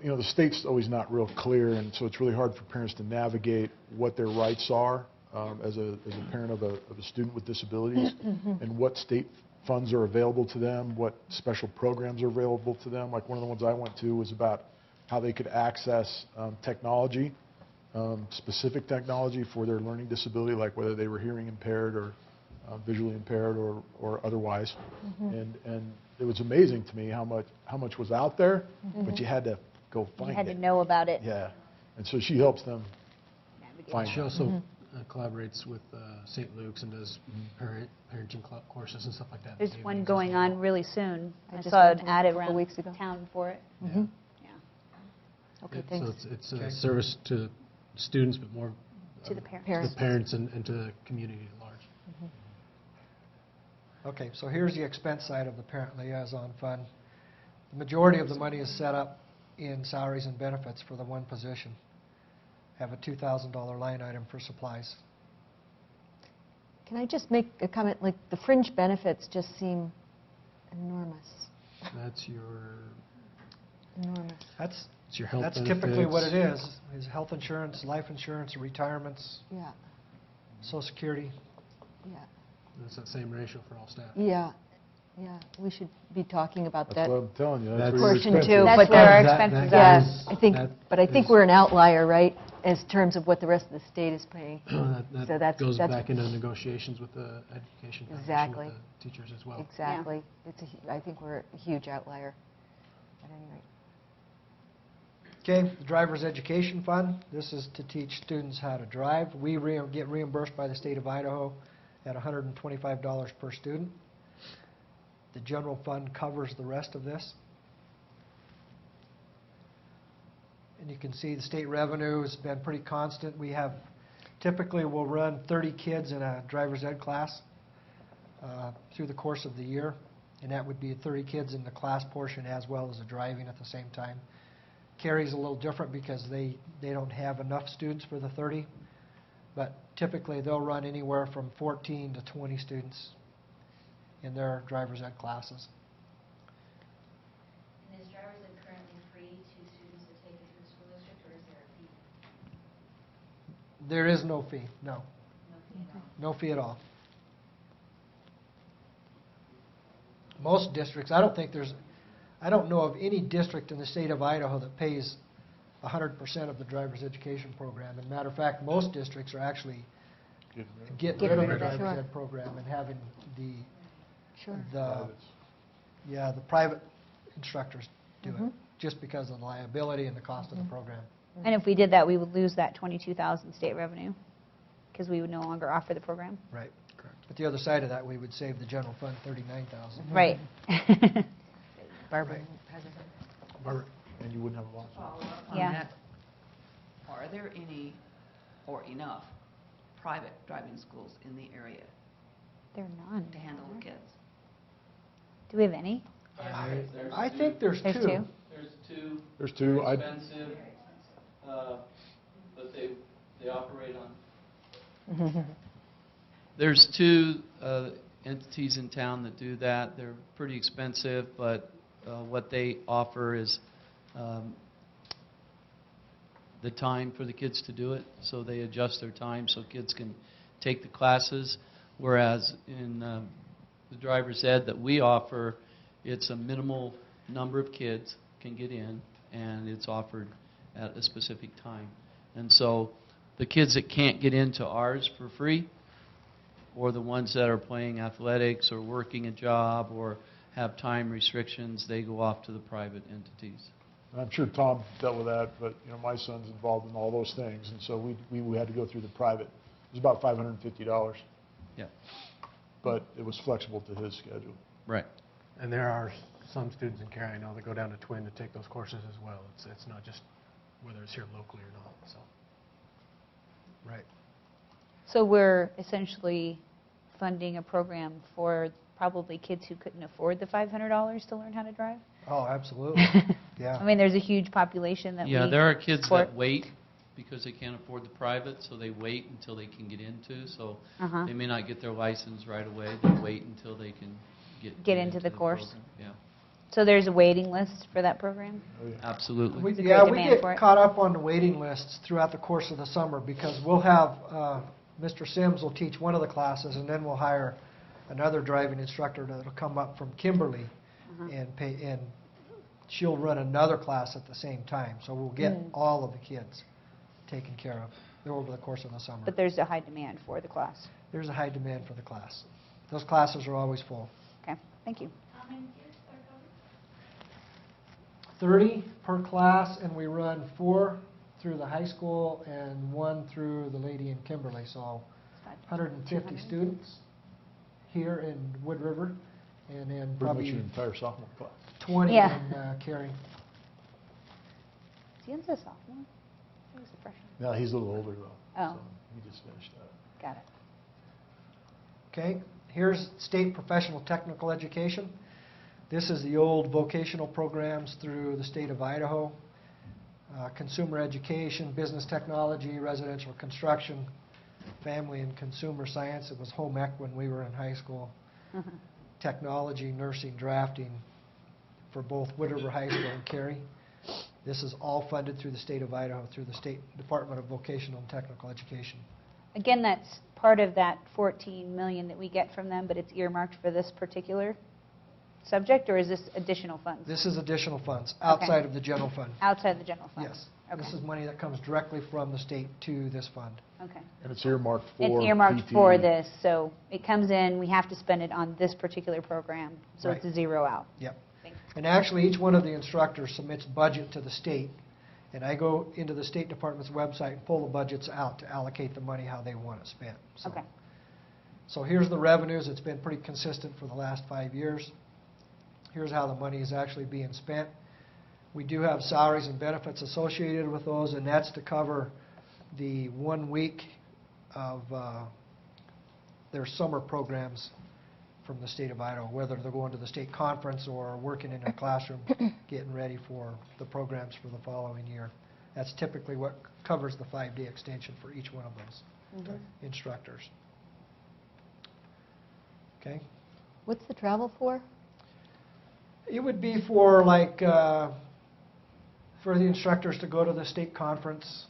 the state's always not real clear, and so it's really hard for parents to navigate what their rights are as a parent of a student with disabilities, and what state funds are available to them, what special programs are available to them. Like one of the ones I went to was about how they could access technology, specific technology for their learning disability, like whether they were hearing impaired or visually impaired or otherwise. And it was amazing to me how much was out there, but you had to go find You had it. to know about it. Yeah, and so she helps them Navigate. find She it. also collaborates with St. Luke's and does parenting club courses and stuff like that. There's one going on really soon. I I just saw went an to it ad a couple around weeks ago. town for it. Mhm. Yeah. Okay, Yeah, thanks. So it's Okay. a service to students, but more To the parents. to the parents and to the community at large. Okay, so here's the expense side of the Parent Liaison Fund. The majority of the money is set up in salaries and benefits for the one position. Have a $2,000 line item for supplies. Can I just make a comment, like, the fringe benefits just seem enormous, That's your enormous. That's it's your health That's benefits. typically what it is health insurance, life insurance, retirements, Yeah, Social Security. yeah, It's that same ratio for all staff. yeah, yeah. We should be talking about That's that what I'm telling you. That's- That's where your portion expense too. is. That's but where our that- expenses Yeah, are. is- I think, that but I think is- we're an outlier, right, as terms of what the rest of the state is paying. That So that that's- goes that's- back into negotiations with the education foundation, Exactly. with the teachers as well. Exactly. I think we're a huge outlier, at any rate. Okay, the Driver's Education Fund. This is to teach students how to drive. We get reimbursed by the state of Idaho at $125 per student. The general fund covers the rest of this. And you can see the state revenue has been pretty constant. We have, typically we'll run 30 kids in a driver's ed class through the course of the year. And that would be 30 kids in the class portion as well as the driving at the same time. Cary's a little different because they don't have enough students for the 30. But typically they'll run anywhere from 14 to 20 students in their driver's ed classes. And is driver's ed currently free to students that take it through the school district, or is there a fee? There is no fee, no. No fee at all? No fee at all. Most districts, I don't know of any district in the state of Idaho that pays 100% of the driver's education program. As a matter of fact, most districts are actually getting rid of the driver's ed program and having the private instructors do it, just because of the liability and the cost of the program. And if we did that, we would lose that 22,000 state revenue because we would no longer offer the program. Right. But the other side of that, we would save the general fund 39,000. Right. Barbara, Right. President. And you wouldn't have a loss. Follow up on Yeah. that. Are there any or enough private driving schools in the area There are none. to handle the kids? Do we have any? I think there's There's two. two. There's two. There's two. They're expensive, but they operate on. There's two entities in town that do that. They're pretty expensive, but what they offer is the time for the kids to do it. So they adjust their time so kids can take the classes. Whereas in the driver's ed that we offer, it's a minimal number of kids can get in, and it's offered at a specific time. And so the kids that can't get into ours for free, or the ones that are playing athletics or working a job or have time restrictions, they go off to the private entities. And I'm sure Tom dealt with that, but my son's involved in all those things, and so we had to go through the private. It was about $550. Yeah. But it was flexible to his schedule. Right. And there are some students in Cary, I know, that go down to Twin to take those courses as well. It's not just whether it's here locally or not, so. Right. So we're essentially funding a program for probably kids who couldn't afford the $500 to learn how to drive? Oh, absolutely. Yeah. I mean, there's a huge population that Yeah, we there are kids support. that wait because they can't afford the private, so they wait until they can get into. So Uh-huh. they may not get their license right away. They wait until they can get into the course. program. Yeah, So there's a waiting list for that program? Oh, yeah. absolutely. There's a Yeah, great we demand get for it. caught up on the waiting lists throughout the course of the summer because we'll have, Mr. Sims will teach one of the classes, and then we'll hire another driving instructor that'll come up from Kimberly and she'll run another class at the same time. So we'll get all of the kids taken care of over the course of the summer. But there's a high demand for the class. There's a high demand for the class. Those classes are always full. Okay, thank you. How many kids are coming? 30 per class, and we run 4 through the high school and 1 through the lady in Kimberly. So 150 students here in Wood River, and then Pretty much probably your entire sophomore class. 20 Yeah. in Cary. Is he a sophomore? He was a freshman. No, he's a little older, though. Oh. So he just finished up. Got it. Okay, here's state professional technical education. This is the old vocational programs through the state of Idaho. Consumer education, business technology, residential construction, family and consumer science. It was home ec when we were in high school. Technology, nursing, drafting for both Wood River High School and Cary. This is all funded through the state of Idaho, through the State Department of Vocational and Technical Education. Again, that's part of that 14 million that we get from them, but it's earmarked for this particular subject, or is this additional funds? This is additional funds outside of the general fund. Outside the general fund? Yes. Okay. This is money that comes directly from the state to this fund. Okay. And it's earmarked for It's earmarked for PTE. this, so it comes in, we have to spend it on this particular program, so it's a Right. zero out. Yep. Thanks. And actually, each one of the instructors submits budget to the state, and I go into the State Department's website and pull the budgets out to allocate the money how they want it spent. So- Okay. So here's the revenues. It's been pretty consistent for the last 5 years. Here's how the money is actually being spent. We do have salaries and benefits associated with those, and that's to cover the 1 week of their summer programs from the state of Idaho, whether they're going to the state conference or working in a classroom, getting ready for the programs for the following year. That's typically what covers the 5-day extension for each one of those instructors. Okay? What's the travel for? It would be for like, for the instructors to go to the state conference,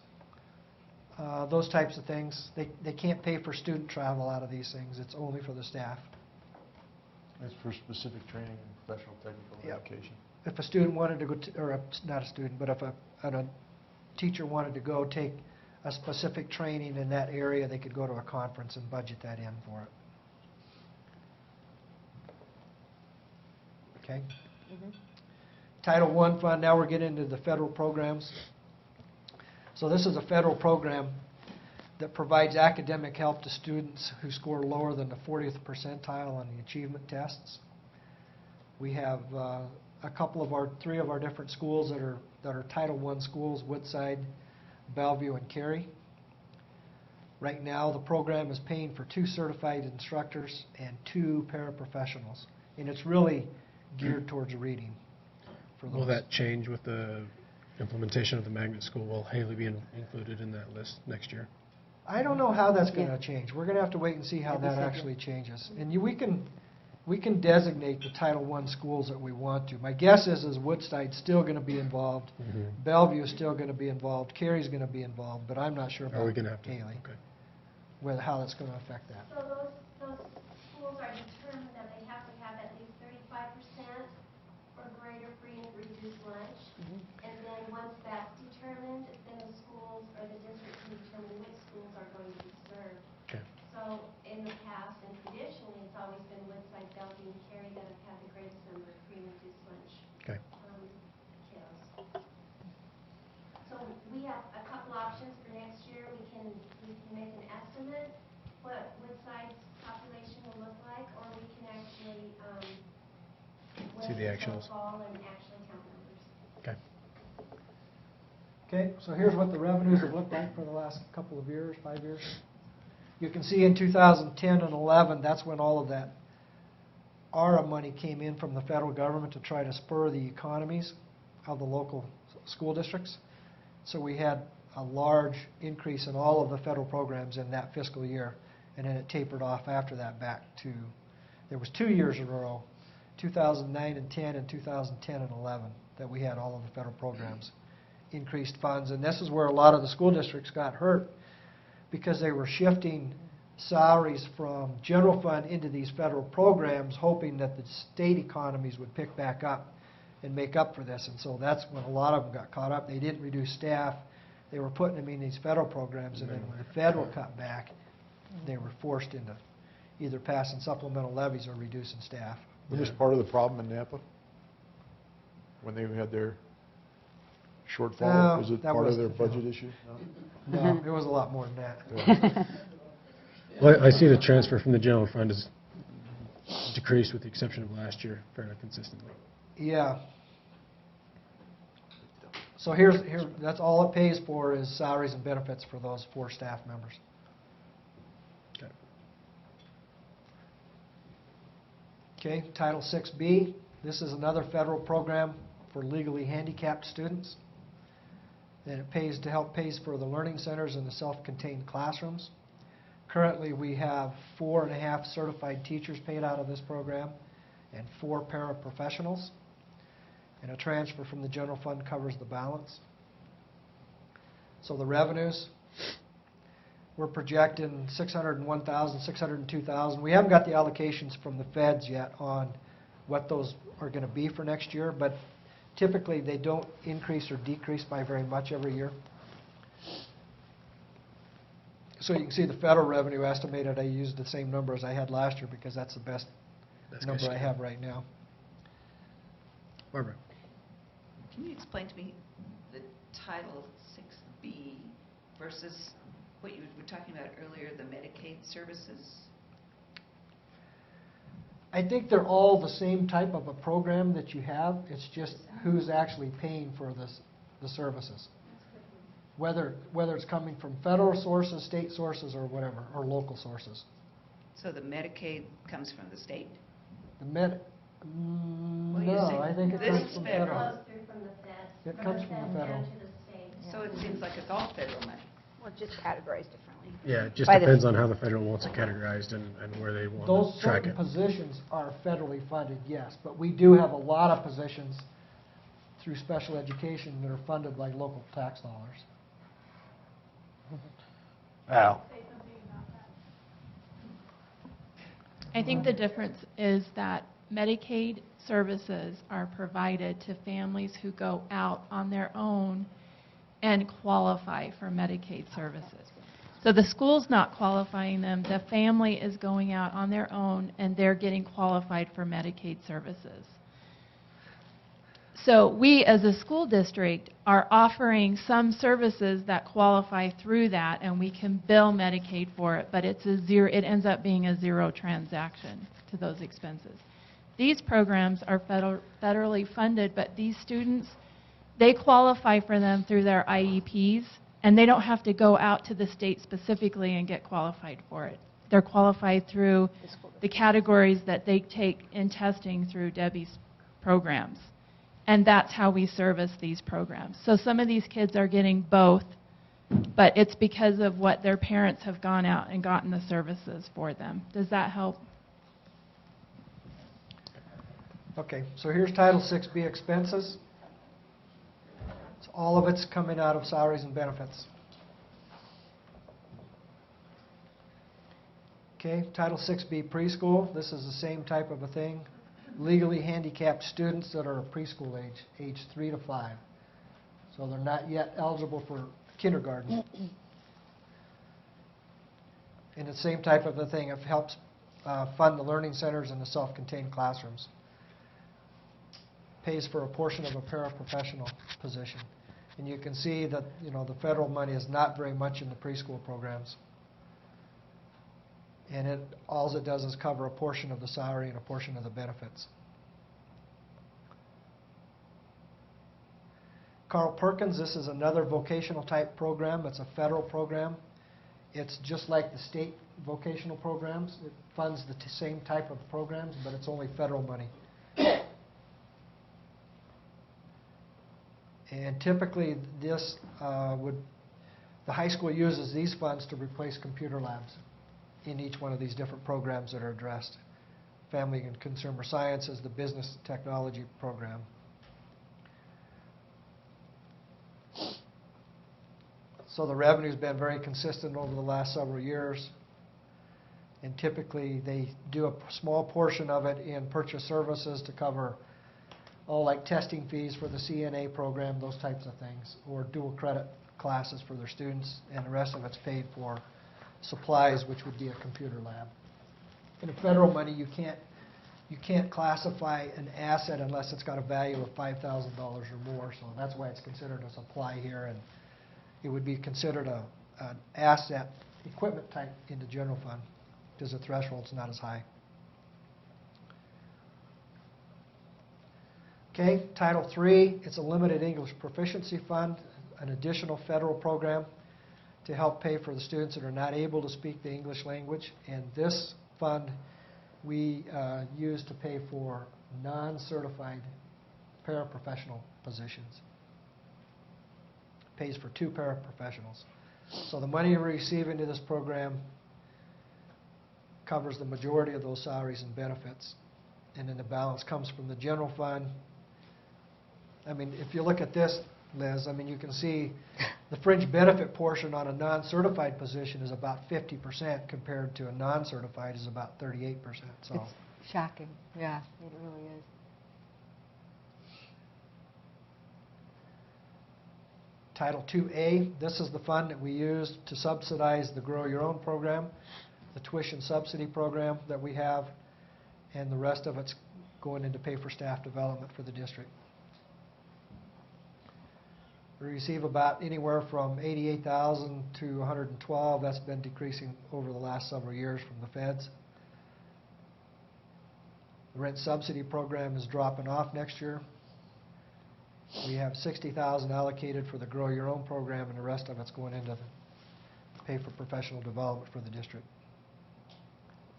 those types of things. They can't pay for student travel out of these things. It's only for the staff. That's for specific training and professional technical education. If a student wanted to go, or not a student, but if a teacher wanted to go take a specific training in that area, they could go to a conference and budget that in for it. Okay? Title I fund, now we're getting into the federal programs. So this is a federal program that provides academic help to students who score lower than the 40th percentile on the achievement tests. We have three of our different schools that are Title I schools, Woodside, Bellevue, and Cary. Right now, the program is paying for 2 certified instructors and 2 paraprofessionals, and it's really geared towards reading. Will that change with the implementation of the magnet school? Will Haley be included in that list next year? I don't know how that's going to change. We're going to have to wait and see how That'd be that something. actually changes. And we can designate the Title I schools that we want to. My guess is Woodside's still going to be involved. Bellevue is still going to be involved. Cary's going to be involved, but I'm not sure about Are we going to have to? Haley, Okay. how that's going to affect that. So those schools are determined that they have to have at least 35% or greater free and reduced lunch. And then once that's determined, then the schools or the district can determine which schools are going to be served. Okay. So in the past and traditionally, it's always been Woodside, Bellevue, and Cary that have had the greatest number of free and reduced lunch Okay. kiddos. So we have a couple options for next year. We can make an estimate what Woodside's population will look like, or we can actually See the actuals. fall and actually count numbers. Okay. Okay, so here's what the revenues have looked like for the last couple of years, 5 years. You can see in 2010 and 11, that's when all of that ARA money came in from the federal government to try to spur the economies of the local school districts. So we had a large increase in all of the federal programs in that fiscal year, and then it tapered off after that back to, there was 2 years in a row, 2009 and 10 and 2010 and 11, that we had all of the federal programs increased funds. And this is where a lot of the school districts got hurt, because they were shifting salaries from general fund into these federal programs, hoping that the state economies would pick back up and make up for this. And so that's when a lot of them got caught up. They didn't reduce staff. They were putting them in these federal programs, and then when the federal cut back, they were forced into either passing supplemental levies or reducing staff. Was this part of the problem in Napa? When they had their shortfall? No, Was it that part of wasn't their the budget issue? No, it was a lot more than that. Well, I see the transfer from the general fund is decreased with the exception of last year fairly consistently. Yeah. So here, that's all it pays for is salaries and benefits for those 4 staff members. Okay. Okay, Title 6B, this is another federal program for legally handicapped students. And it pays for the learning centers and the self-contained classrooms. Currently, we have 4.5 certified teachers paid out of this program and 4 paraprofessionals. And a transfer from the general fund covers the balance. So the revenues, we're projecting $601,000, $602,000. We haven't got the allocations from the feds yet on what those are going to be for next year, but typically they don't increase or decrease by very much every year. So you can see the federal revenue estimated, I used the same number as I had last year because that's the best number I have right now. Barbara. Can you explain to me the Title 6B versus what you were talking about earlier, the Medicaid services? I think they're all the same type of a program that you have. It's just who's actually paying for the services. Whether it's coming from federal sources, state sources, or whatever, or local sources. So the Medicaid comes from the state? The med, Well, you no, say I think it this comes from federal. federal. Flows through from the feds. It comes from the federal. Down to the state. So it seems like it's all federal money. Well, just categorized differently. Yeah, it just By the- depends on how the federal wants it categorized and where they want Those to track certain it. positions are federally funded, yes, but we do have a lot of positions through special education that are funded by local tax dollars. Al? I think the difference is that Medicaid services are provided to families who go out on their own and qualify for Medicaid services. So the school's not qualifying them, the family is going out on their own and they're getting qualified for Medicaid services. So we, as a school district, are offering some services that qualify through that, and we can bill Medicaid for it, but it's a zero, it ends up being a zero transaction to those expenses. These programs are federally funded, but these students, they qualify for them through their IEPs, and they don't have to go out to the state specifically and get qualified for it. They're qualified through the categories that they take in testing through Debbie's programs. And that's how we service these programs. So some of these kids are getting both, but it's because of what their parents have gone out and gotten the services for them. Does that help? Okay, so here's Title 6B expenses. So all of it's coming out of salaries and benefits. Okay, Title 6B preschool, this is the same type of a thing. Legally handicapped students that are preschool age 3 to 5. So they're not yet eligible for kindergarten. And the same type of a thing, it helps fund the learning centers and the self-contained classrooms. Pays for a portion of a paraprofessional position. And you can see that, you know, the federal money is not very much in the preschool programs. And all it does is cover a portion of the salary and a portion of the benefits. Carl Perkins, this is another vocational type program. It's a federal program. It's just like the state vocational programs. It funds the same type of programs, but it's only federal money. And typically this the high school uses these funds to replace computer labs in each one of these different programs that are addressed. Family and Consumer Sciences, the Business Technology program. So the revenue's been very consistent over the last several years. And typically they do a small portion of it in purchase services to cover like testing fees for the CNA program, those types of things, or dual credit classes for their students, and the rest of it's paid for supplies, which would be a computer lab. In the federal money, you can't classify an asset unless it's got a value of $5,000 or more, so that's why it's considered a supply here, and it would be considered an asset equipment type in the general fund because the threshold's not as high. Okay, Title III, it's a limited English proficiency fund, an additional federal program to help pay for the students that are not able to speak the English language. And this fund we use to pay for non-certified paraprofessional positions. Pays for 2 paraprofessionals. So the money we receive into this program covers the majority of those salaries and benefits. And then the balance comes from the general fund. I mean, if you look at this, Liz, I mean, you can see the fringe benefit portion on a non-certified position is about 50% compared to a non-certified is about 38%. So It's shocking. Yeah, it really is. Title II-A, this is the fund that we use to subsidize the Grow Your Own program, the tuition subsidy program that we have, and the rest of it's going in to pay for staff development for the district. We receive about anywhere from $88,000 to $112,000. That's been decreasing over the last several years from the feds. The rent subsidy program is dropping off next year. We have $60,000 allocated for the Grow Your Own program, and the rest of it's going into the pay for professional development for the district.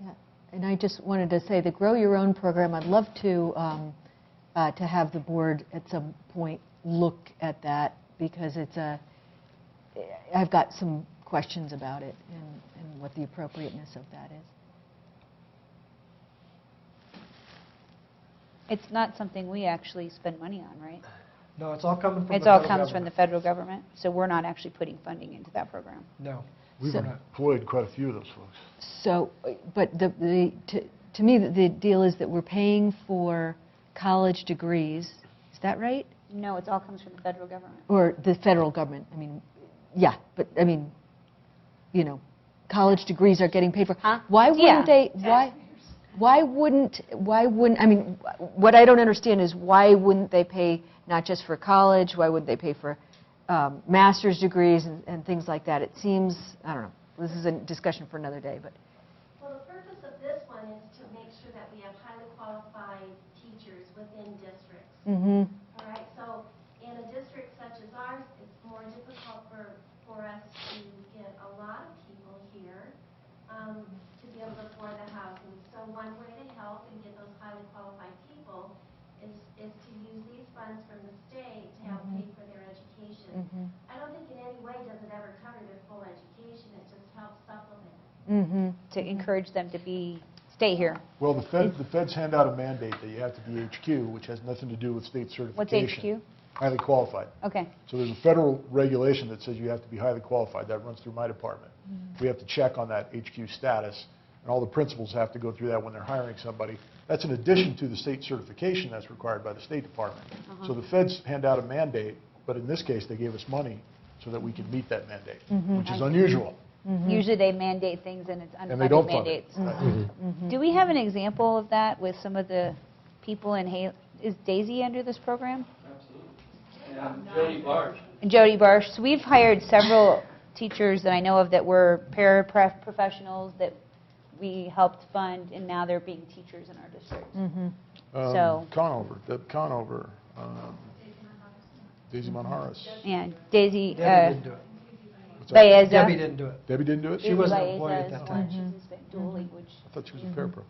Yeah, and I just wanted to say the Grow Your Own program, I'd love to have the board at some point look at that, because I've got some questions about it and what the appropriateness of that is. It's not something we actually spend money on, right? No, it's all coming from the It's all federal comes from the government. federal government, so we're not actually putting funding into that program. No. We've So- employed quite a few of those folks. So, but to me, the deal is that we're paying for college degrees. Is that right? No, it all comes from the federal government. Or the federal government? I mean, yeah, but I mean, you know, college degrees are getting paid for. Huh? Why wouldn't Yeah. they? Why wouldn't? I mean, what I don't understand is why wouldn't they pay not just for college? Why wouldn't they pay for master's degrees and things like that? It seems, I don't know. This is a discussion for another day, but. Well, the purpose of this one is to make sure that we have highly qualified teachers within districts. Mm-hmm. All right, so in a district such as ours, it's more difficult for us to get a lot of people here to be able to afford the housing. So one way to help and get those highly qualified people is to use these funds from the state to help pay for their education. Mm-hmm. I don't think in any way does it ever cover their full education, it just helps supplement it. Mm-hmm. To encourage them to stay here. Well, the feds hand out a mandate that you have to be HQ, which has nothing to do with state certification. What's HQ? Highly qualified. Okay. So there's a federal regulation that says you have to be highly qualified. That runs through my department. We have to check on that HQ status, and all the principals have to go through that when they're hiring somebody. That's in addition to the state certification that's required by the State Department. So the feds hand out a mandate, but in this case, they gave us money so that we could meet that mandate, which is unusual. Usually they mandate things and it's And they unfunded don't fund it. mandates. Do we have an example of that with some of the people in is Daisy under this program? Absolutely. And Jody Barsh. And Jody Barsh. So we've hired several teachers that I know of that were paraprofessionals that we helped fund, and now they're being teachers in our district. Mm-hmm. So- Deb Conover, Daisy Monharis. And Daisy Debbie didn't do it. What's that? Baeza. Debbie didn't do it. Debbie didn't do it? She wasn't Baeza employed at is that the time. one. She's a dual language I thought she was a parapro.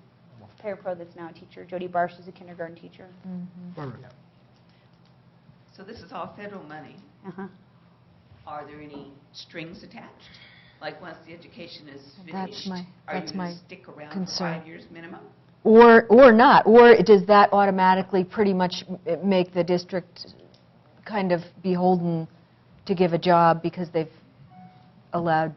parapro that's now a teacher. Jody Barsh is a kindergarten teacher. Perfect. So this is all federal money. Uh-huh. Are there any strings attached? Like, once the education is That's finished, my- are you that's going my to stick around concern. for 5 years minimum? Or not, or does that automatically pretty much make the district kind of beholden to give a job because they've allowed?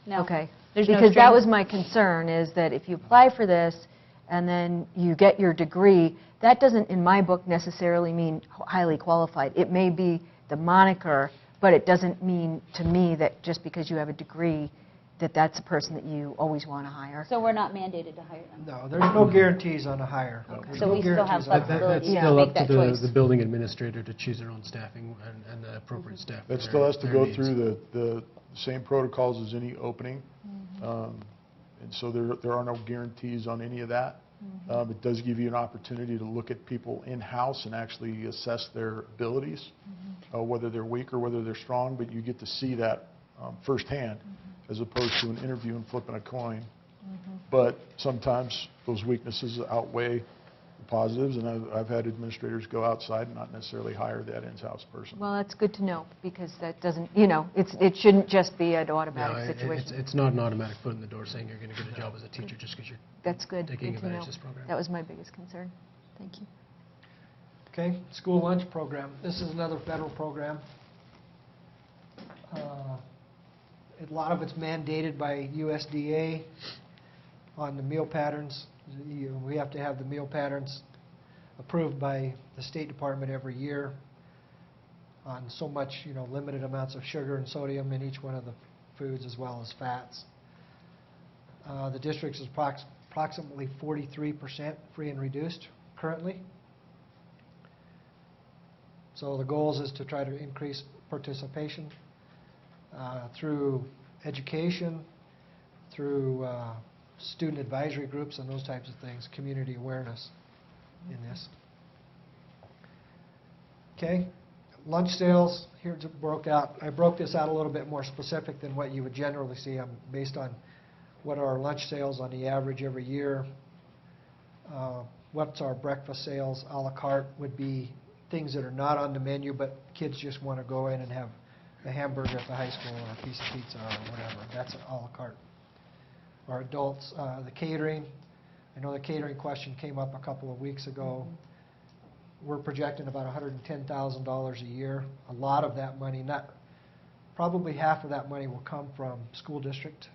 No. Okay. There's no Because that strings. was my concern, is that if you apply for this and then you get your degree, that doesn't, in my book, necessarily mean highly qualified. It may be the moniker, but it doesn't mean to me that just because you have a degree, that that's a person that you always want to hire. So we're not mandated to hire them. No, there's no guarantees on a hire. There's So no we still have guarantees on a hire. flexibility. That's Yeah, still make up to that choice. the building administrator to choose their own staffing and the appropriate staff. for That their- still has to their go needs. through the same protocols as any opening. And so there are no guarantees on any of that. It does give you an opportunity to look at people in-house and actually assess their abilities, whether they're weak or whether they're strong, but you get to see that firsthand as opposed to an interview and flipping a coin. But sometimes those weaknesses outweigh the positives, and I've had administrators go outside and not necessarily hire that in-house person. Well, that's good to know, because that doesn't, it shouldn't just be an No, automatic situation. it's not an automatic foot in the door saying you're going to get a job as a teacher just because you're That's good. taking Good to advantage know. of this program. That was my biggest concern. Thank you. Okay, school lunch program. This is another federal program. A lot of it's mandated by USDA on the meal patterns. We have to have the meal patterns approved by the State Department every year on so much, limited amounts of sugar and sodium in each one of the foods, as well as fats. The district is approximately 43% free and reduced currently. So the goals is to try to increase participation through education, through student advisory groups and those types of things, community awareness in this. Okay, lunch sales, here's it broke out. I broke this out a little bit more specific than what you would generally see based on what are our lunch sales on the average every year. What's our breakfast sales? A la carte would be things that are not on the menu, but kids just want to go in and have a hamburger at the high school or a piece of pizza or whatever. That's a la carte. Our adults, the catering. I know the catering question came up a couple of weeks ago. We're projecting about $110,000 a year. A lot of that money, probably half of that money will come from school district.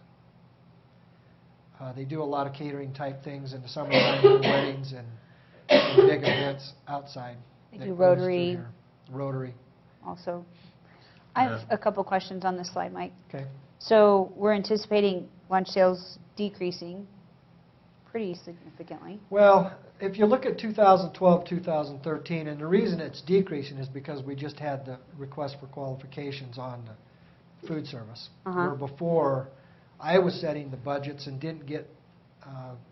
They do a lot of catering type things in the summertime, weddings and big events outside. They that do goes through Rotary. here. Rotary. Also. I have a couple questions on this slide, Mike. Okay. So we're anticipating lunch sales decreasing pretty significantly. Well, if you look at 2012, 2013, and the reason it's decreasing is because we just had the request for qualifications on the food service. Where before, I was setting the budgets and didn't get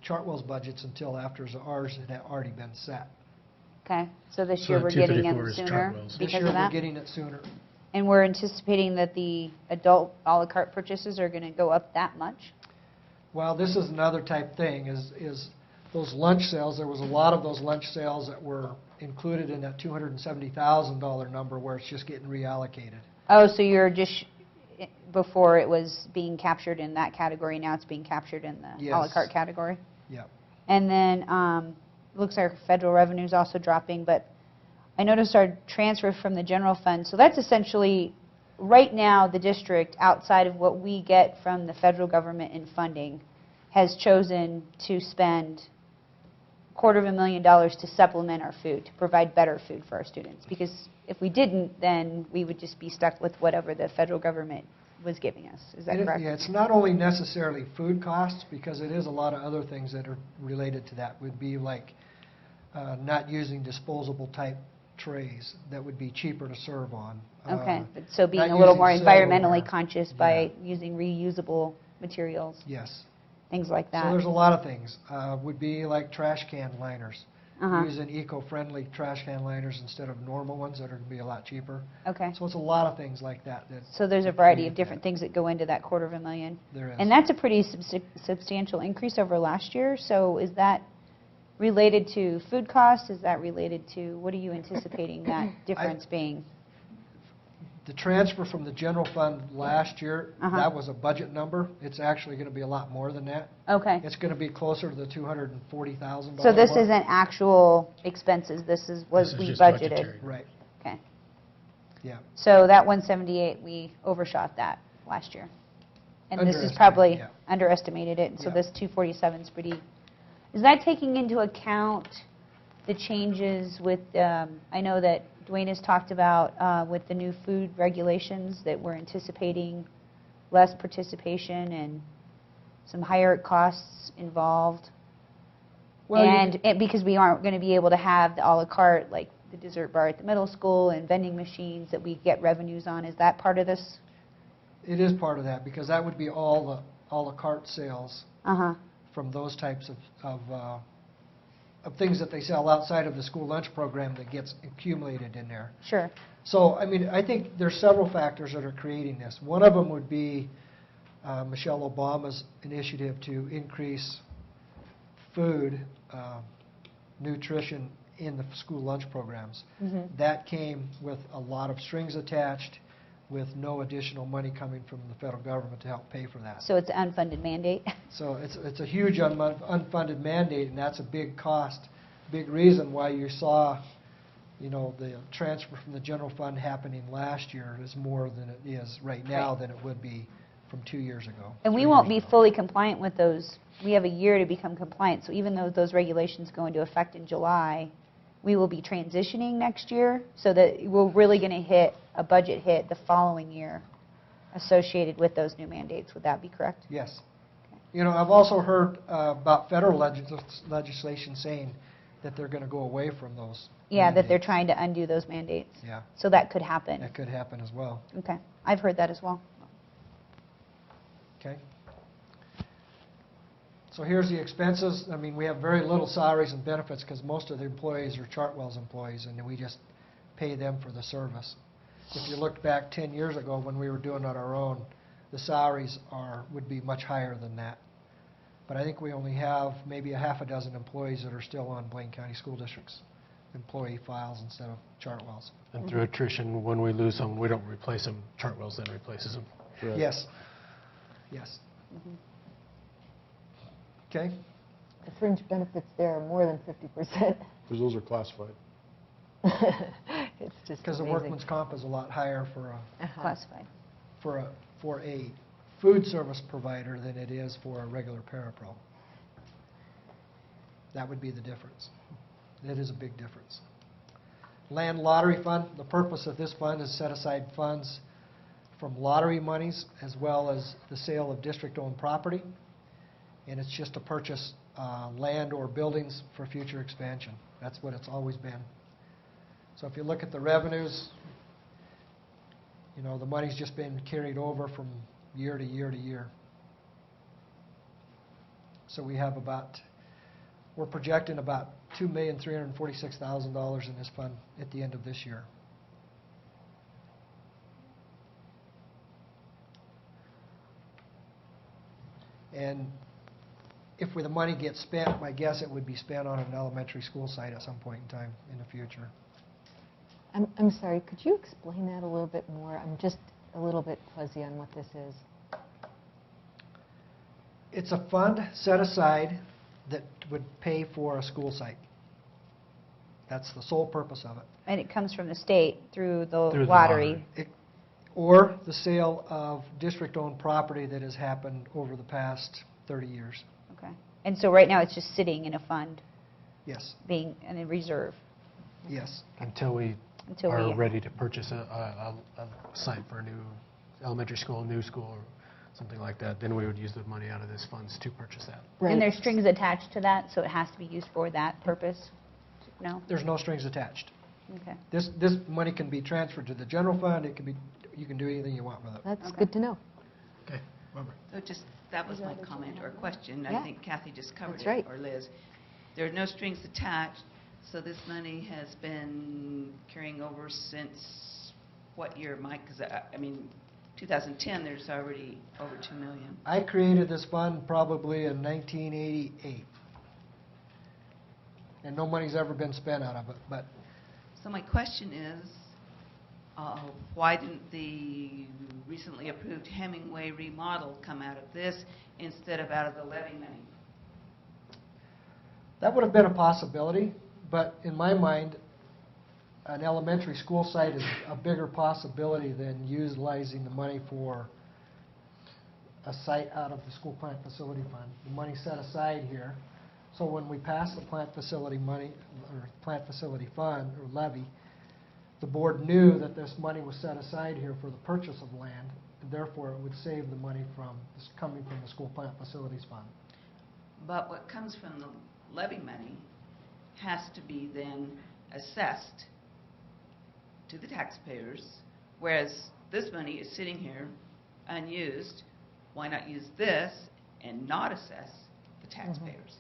Chartwell's budgets until after ours had already been set. Okay, so this year we're getting them sooner This because year of we're that? getting it sooner. And we're anticipating that the adult a la carte purchases are going to go up that much? Well, this is another type thing, is those lunch sales. There was a lot of those lunch sales that were included in that $270,000 number where it's just getting reallocated. Oh, so you're just, before it was being captured in that category, now it's being captured in the a la Yes. carte category? Yeah. And then, looks like federal revenue is also dropping, but I noticed our transfer from the general fund, so that's essentially, right now, the district, outside of what we get from the federal government in funding, has chosen to spend $250,000 to supplement our food, to provide better food for our students. Because if we didn't, then we would just be stuck with whatever the federal government was giving us. Is that correct? Yeah, it's not only necessarily food costs, because it is a lot of other things that are related to that. Would be like not using disposable type trays that would be cheaper to serve on. Okay, but so being not a little using more environmentally silverware. conscious by using reusable materials, Yes. things like that. So there's a lot of things. Would be like trash can liners. Uh-huh. Using eco-friendly trash can liners instead of normal ones that are going to be a lot cheaper. Okay. So it's a lot of things like that. So there's a variety of different things that go into that $250,000. There is. And that's a pretty substantial increase over last year. So is that related to food costs? Is that related to, what are you anticipating that difference being? The transfer from the general fund last year, Uh-huh. that was a budget number. It's actually going to be a lot more than that. Okay. It's going to be closer to the $240,000. So this mark. isn't actual expenses, this is what we budgeted? Right. Okay. Yeah. So that 178, we overshot that last year. And this is Underestimated, probably yeah. underestimated it, and so Yeah. this 247 is pretty, is that taking into account the changes with, I know that Dwayne has talked about with the new food regulations that we're anticipating less participation and some higher costs involved? Well, you And because we aren't going to be able to have the a la carte, like the dessert bar at the middle school and vending machines that we get revenues on, is that part of this? It is part of that, because that would be all the a la carte sales Uh-huh. from those types of things that they sell outside of the school lunch program that gets accumulated in there. Sure. So, I mean, I think there's several factors that are creating this. One of them would be Michelle Obama's initiative to increase food nutrition in the school lunch programs. Mhm. That came with a lot of strings attached, with no additional money coming from the federal government to help pay for that. So it's an unfunded mandate? So it's a huge unfunded mandate, and that's a big cost, big reason why you saw, you know, the transfer from the general fund happening last year is more than it is right now than it would be from 2 years ago. And we won't be fully compliant with those. We have a year to become compliant, so even though those regulations go into effect in July, we will be transitioning next year, so that we're really going to hit a budget hit the following year associated with those new mandates. Would that be correct? Yes. You know, I've also heard about federal legislation saying that they're going to go away from those. Yeah, that they're trying to undo those mandates. Yeah. So that could happen. That could happen as well. Okay. I've heard that as well. Okay. So here's the expenses. I mean, we have very little salaries and benefits because most of the employees are Chartwell's employees, and we just pay them for the service. If you looked back 10 years ago when we were doing it on our own, the salaries would be much higher than that. But I think we only have maybe a half a dozen employees that are still on Blaine County School District's employee files instead of Chartwell's. And through attrition, when we lose them, we don't replace them. Chartwell's then replaces them. Correct. Yes. Yes. Okay? The fringe benefits there are more than 50%. Because those are classified. It's just Because the amazing. workman's comp is a lot higher for Classified. a food service provider than it is for a regular parapro. That would be the difference. It is a big difference. Land lottery fund, the purpose of this fund is set aside funds from lottery monies as well as the sale of district-owned property. And it's just to purchase land or buildings for future expansion. That's what it's always been. So if you look at the revenues, you know, the money's just been carried over from year to year to year. So we have we're projecting about $2,346,000 in this fund at the end of this year. And if the money gets spent, my guess it would be spent on an elementary school site at some point in time in the future. I'm sorry, could you explain that a little bit more? I'm just a little bit fuzzy on what this is. It's a fund set aside that would pay for a school site. That's the sole purpose of it. And it comes from the state through the Through the lottery. Or the sale of district-owned property that has happened over the past 30 years. Okay. And so right now, it's just sitting in a fund, Yes, being in a reserve yes. Until we until are we... ready to purchase a site for a new elementary school, new school, or something like that, then we would use the money out of this funds to purchase that. And there's strings attached to that, so it has to be used for that purpose? No? There's no strings attached. Okay. This money can be transferred to the general fund. It can be, you can do anything you want with it. That's Okay. good to know. Okay, Barbara. So just, that was my comment or question. Yeah. I think Kathy just covered That's it. right. Or Liz. There are no strings attached, so this money has been carrying over since what year, Mike? Because, I mean, 2010, there's already over $2 million. I created this fund probably in 1988. And no money's ever been spent out of it, but So my question is, why didn't the recently approved Hemingway remodel come out of this instead of out of the levy money? that would have been a possibility. But in my mind, an elementary school site is a bigger possibility than utilizing the money for a site out of the school plant facility fund. The money set aside here. So when we pass the plant facility money, or plant facility fund, or levy, the board knew that this money was set aside here for the purchase of land, and therefore it would save the money coming from the school plant facilities fund. But what comes from the levy money has to be then assessed to the taxpayers, whereas this money is sitting here unused. Why not use this and not assess the taxpayers?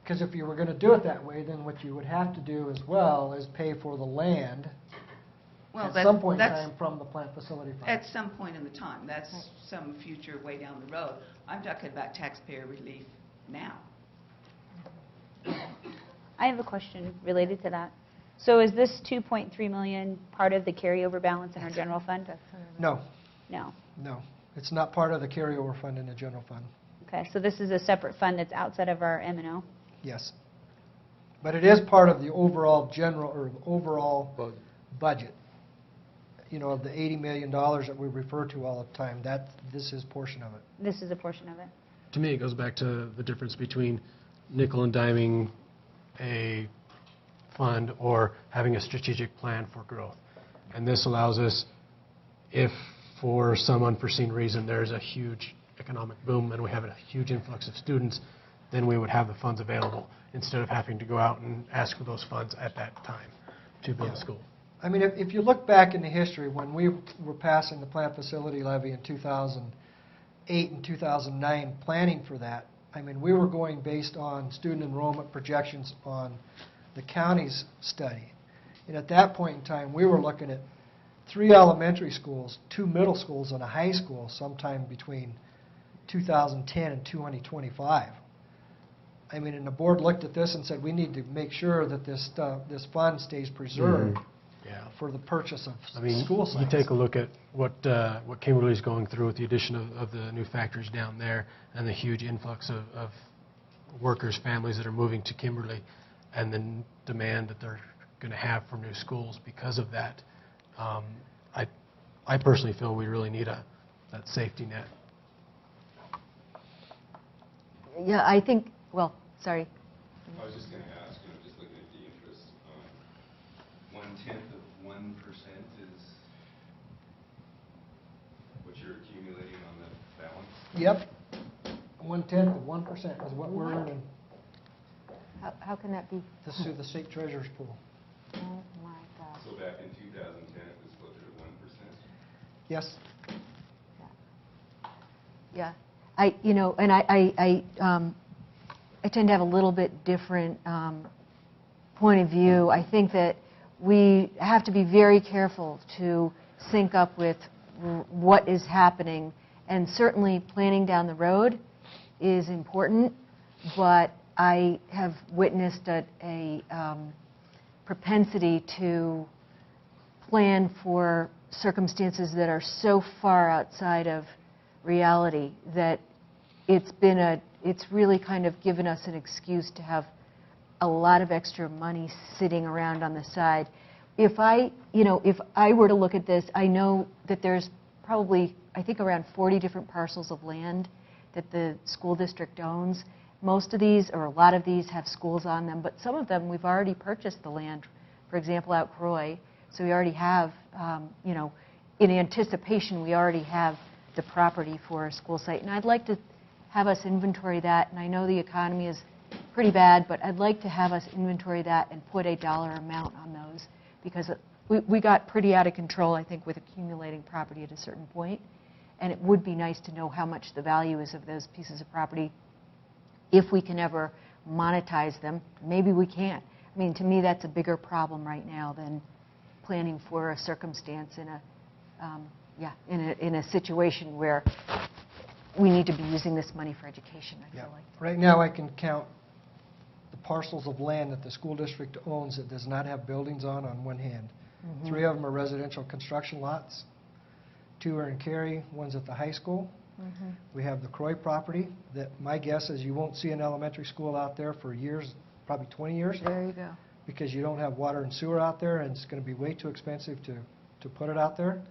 Because if you were going to do it that way, then what you would have to do as well is pay for the land Well, at that's- some point in that's- time from the plant facility fund. At some point in the time. That's some future way down the road. I'm talking about taxpayer relief now. I have a question related to that. So is this 2.3 million part of the carryover balance in our general fund? No, No. no. It's not part of the carryover fund in the general fund. Okay, so this is a separate fund that's outside of our M&O? Yes. But it is part of the overall general, or overall budget. You know, of the $80 million that we refer to all the time, this is portion of it. This is a portion of it? To me, it goes back to the difference between nickel and diming a fund or having a strategic plan for growth. And this allows us, if for some unforeseen reason there's a huge economic boom and we have a huge influx of students, then we would have the funds available instead of having to go out and ask for those funds at that time to build a school. I mean, if you look back in the history, when we were passing the plant facility levy in 2000, 2008 and 2009 planning for that, I mean, we were going based on student enrollment projections on the county's study. And at that point in time, we were looking at 3 elementary schools, 2 middle schools, and a high school sometime between 2010 and 2025. I mean, and the board looked at this and said, we need to make sure that this fund stays preserved Yeah. for the purchase of I mean, school sites. you take a look at what Kimberly's going through with the addition of the new factories down there and the huge influx of workers, families that are moving to Kimberly, and the demand that they're going to have for new schools because of that. I personally feel we really need that safety net. Yeah, I think, well, sorry. I was just going to ask, just looking at the interest, 1/10 of 1% is what you're accumulating on the balance? Yep. 1/10 of 1% is what we're earning. How can that be? This is through the state treasurer's pool. Oh, my gosh. So back in 2010, it was closer to 1%? Yes. Yeah. I tend to have a little bit different point of view. I think that we have to be very careful to sync up with what is happening, and certainly planning down the road is important, but I have witnessed a propensity to plan for circumstances that are so far outside of reality that it's really kind of given us an excuse to have a lot of extra money sitting around on the side. If I were to look at this, I know that there's probably, I think, around 40 different parcels of land that the school district owns. Most of these, or a lot of these, have schools on them, but some of them we've already purchased the land. For example, out Croy, so we already have, in anticipation, we already have the property for a school site. And I'd like to have us inventory that, and I know the economy is pretty bad, but I'd like to have us inventory that and put a dollar amount on those, because we got pretty out of control, I think, with accumulating property at a certain point, and it would be nice to know how much the value is of those pieces of property, if we can ever monetize them. Maybe we can't. I mean, to me, that's a bigger problem right now than planning for a circumstance in a situation where we need to be using this money for education, I feel like. Right now, I can count the parcels of land that the school district owns that does not have buildings on one hand. 3 of them are residential construction lots. 2 are in Cary, one's at the high school. We have the Croy property that my guess is you won't see an elementary school out there for years, probably 20 years. There you go. Because you don't have water and sewer out there, and it's going to be way too expensive to put it out there.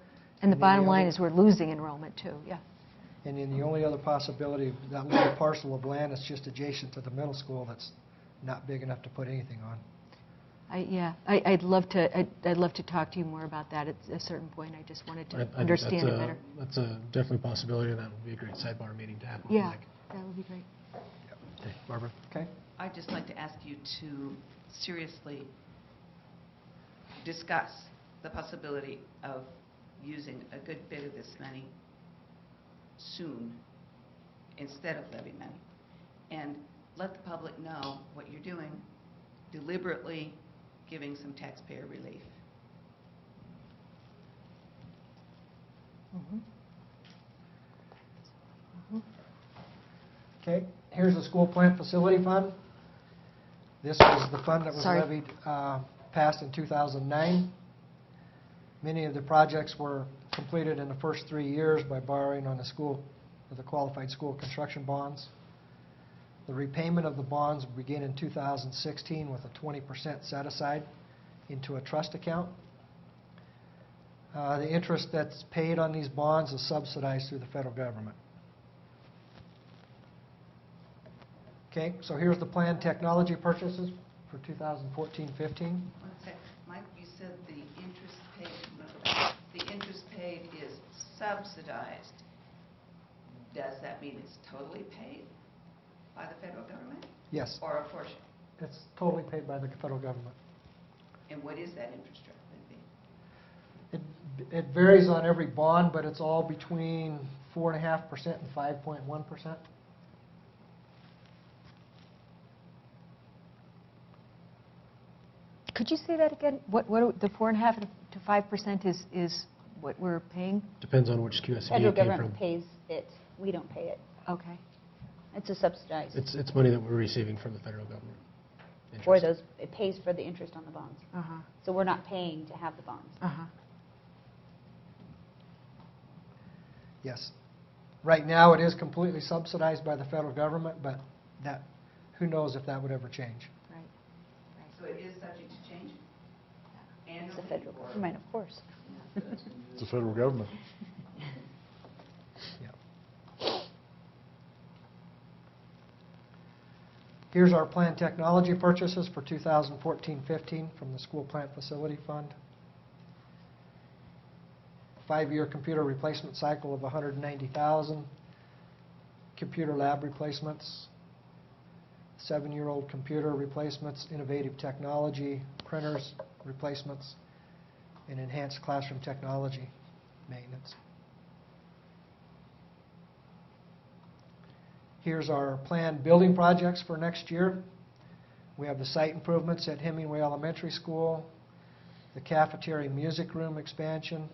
And the bottom line is we're losing enrollment too, yeah. And then the only other possibility, that little parcel of land that's just adjacent to the middle school that's not big enough to put anything on. I'd love to talk to you more about that at a certain point. I just wanted to understand it better. That's definitely a possibility, and that would be a great sidebar meeting to have. Yeah, that would be great. Okay, Barbara? Okay. I'd just like to ask you to seriously discuss the possibility of using a good bit of this money soon instead of levy money, and let the public know what you're doing, deliberately giving some taxpayer relief. Okay, here's the school plant facility fund. This was the fund that was levied, passed in 2009. Many of the projects were completed in the first 3 years by borrowing on the qualified school construction bonds. The repayment of the bonds will begin in 2016 with a 20% set aside into a trust account. The interest that's paid on these bonds is subsidized through the federal government. Okay, so here's the planned technology purchases for 2014-15. One sec. Mike, you said the interest paid is subsidized. Does that mean it's totally paid by the federal government? Yes. Or a portion? It's totally paid by the federal government. And what is that interest rate going to be? It varies on every bond, but it's all between 4.5% and 5.1%. Could you say that again? The 4.5% to 5% is what we're paying? Depends on which QSB Federal it came government from. pays it. We don't pay it. Okay. It's a subsidized. It's money that we're receiving from the federal government. For Interest. those, it pays for the interest on the bonds. Uh-huh. So we're not paying to have the bonds. Uh-huh. Yes. Right now, it is completely subsidized by the federal government, but that, who knows if that would ever change. Right. So it is subject to change? It's the federal government, of course. It's the federal government. Here's our planned technology purchases for 2014-15 from the School Plant Facility Fund. 5-year computer replacement cycle of $190,000. Computer lab replacements. 7-year-old computer replacements, innovative technology, printers replacements, and enhanced classroom technology maintenance. Here's our planned building projects for next year. We have the site improvements at Hemingway Elementary School, the cafeteria music room expansion,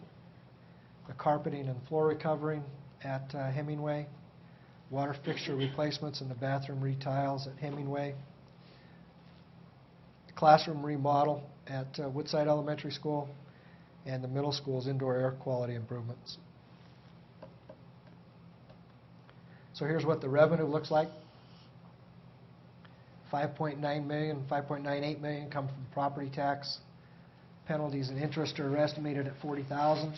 the carpeting and floor recovering at Hemingway, water fixture replacements and the bathroom retiles at Hemingway, the classroom remodel at Woodside Elementary School, and the middle school's indoor air quality improvements. So here's what the revenue looks like. 5.9 million, 5.98 million come from property tax. Penalties and interest are estimated at $40,000.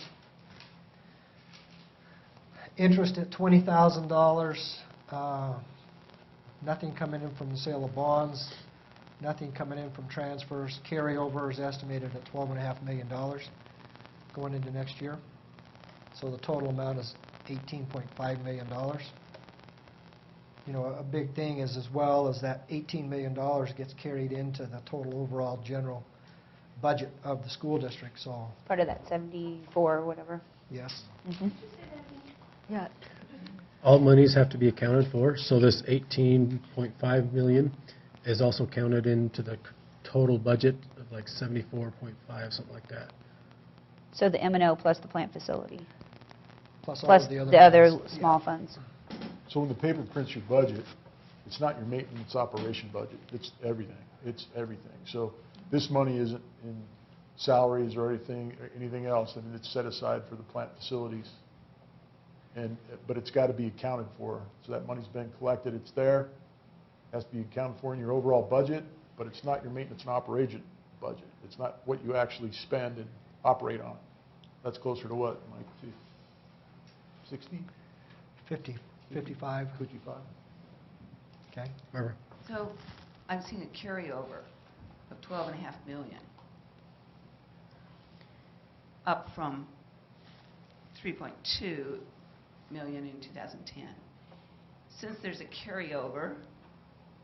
Interest at $20,000. Nothing coming in from the sale of bonds. Nothing coming in from transfers. Carryover is estimated at $12.5 million going into next year. So the total amount is $18.5 million. You know, a big thing is as well as that $18 million gets carried into the total overall general budget of the school district, so. Part of that 74 or whatever. Yes. Mm-hmm. Yeah. All monies have to be accounted for, so this 18.5 million is also counted into the total budget of like 74.5, something like that. So the M&O plus the plant facility, Plus all plus of the the other funds. small funds. So when the paper prints your budget, it's not your maintenance operation budget, it's everything. It's everything. So this money isn't in salaries or anything else, and it's set aside for the plant facilities. But it's got to be accounted for. So that money's been collected, it's there, has to be accounted for in your overall budget, but it's not your maintenance and operation budget. It's not what you actually spend and operate on. That's closer to what, Mike? 60? 50, 55. 55. Okay. Barbara? So I'm seeing a carryover of 12.5 million, up from 3.2 million in 2010. Since there's a carryover,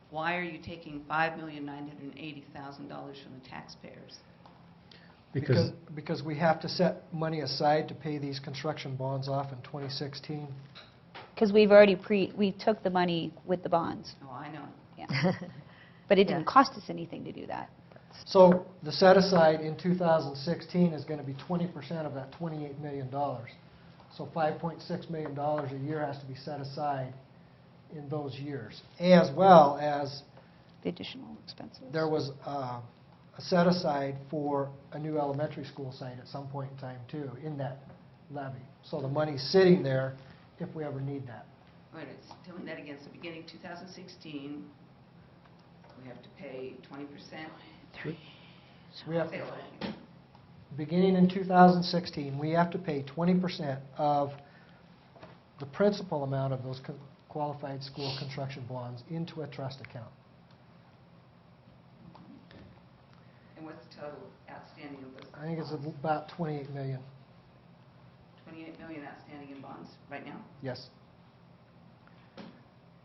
why are you taking $5,980,000 from the taxpayers? Because we have to set money aside to pay these construction bonds off in 2016. Because we took the money with the bonds. Oh, I know. Yeah. But it didn't cost us anything to do that. So the set aside in 2016 is going to be 20% of that $28 million. So $5.6 million a year has to be set aside in those years, as well as the additional expenses. There was a set aside for a new elementary school site at some point in time too, in that levy. So the money's sitting there if we ever need that. Wait a minute, tell me that again. So beginning 2016, we have to pay 20%? We have beginning in 2016, we have to pay 20% of the principal amount of those qualified school construction bonds into a trust account. And what's the total outstanding of those? I think it's about 28 million. 28 million outstanding in bonds right now? Yes.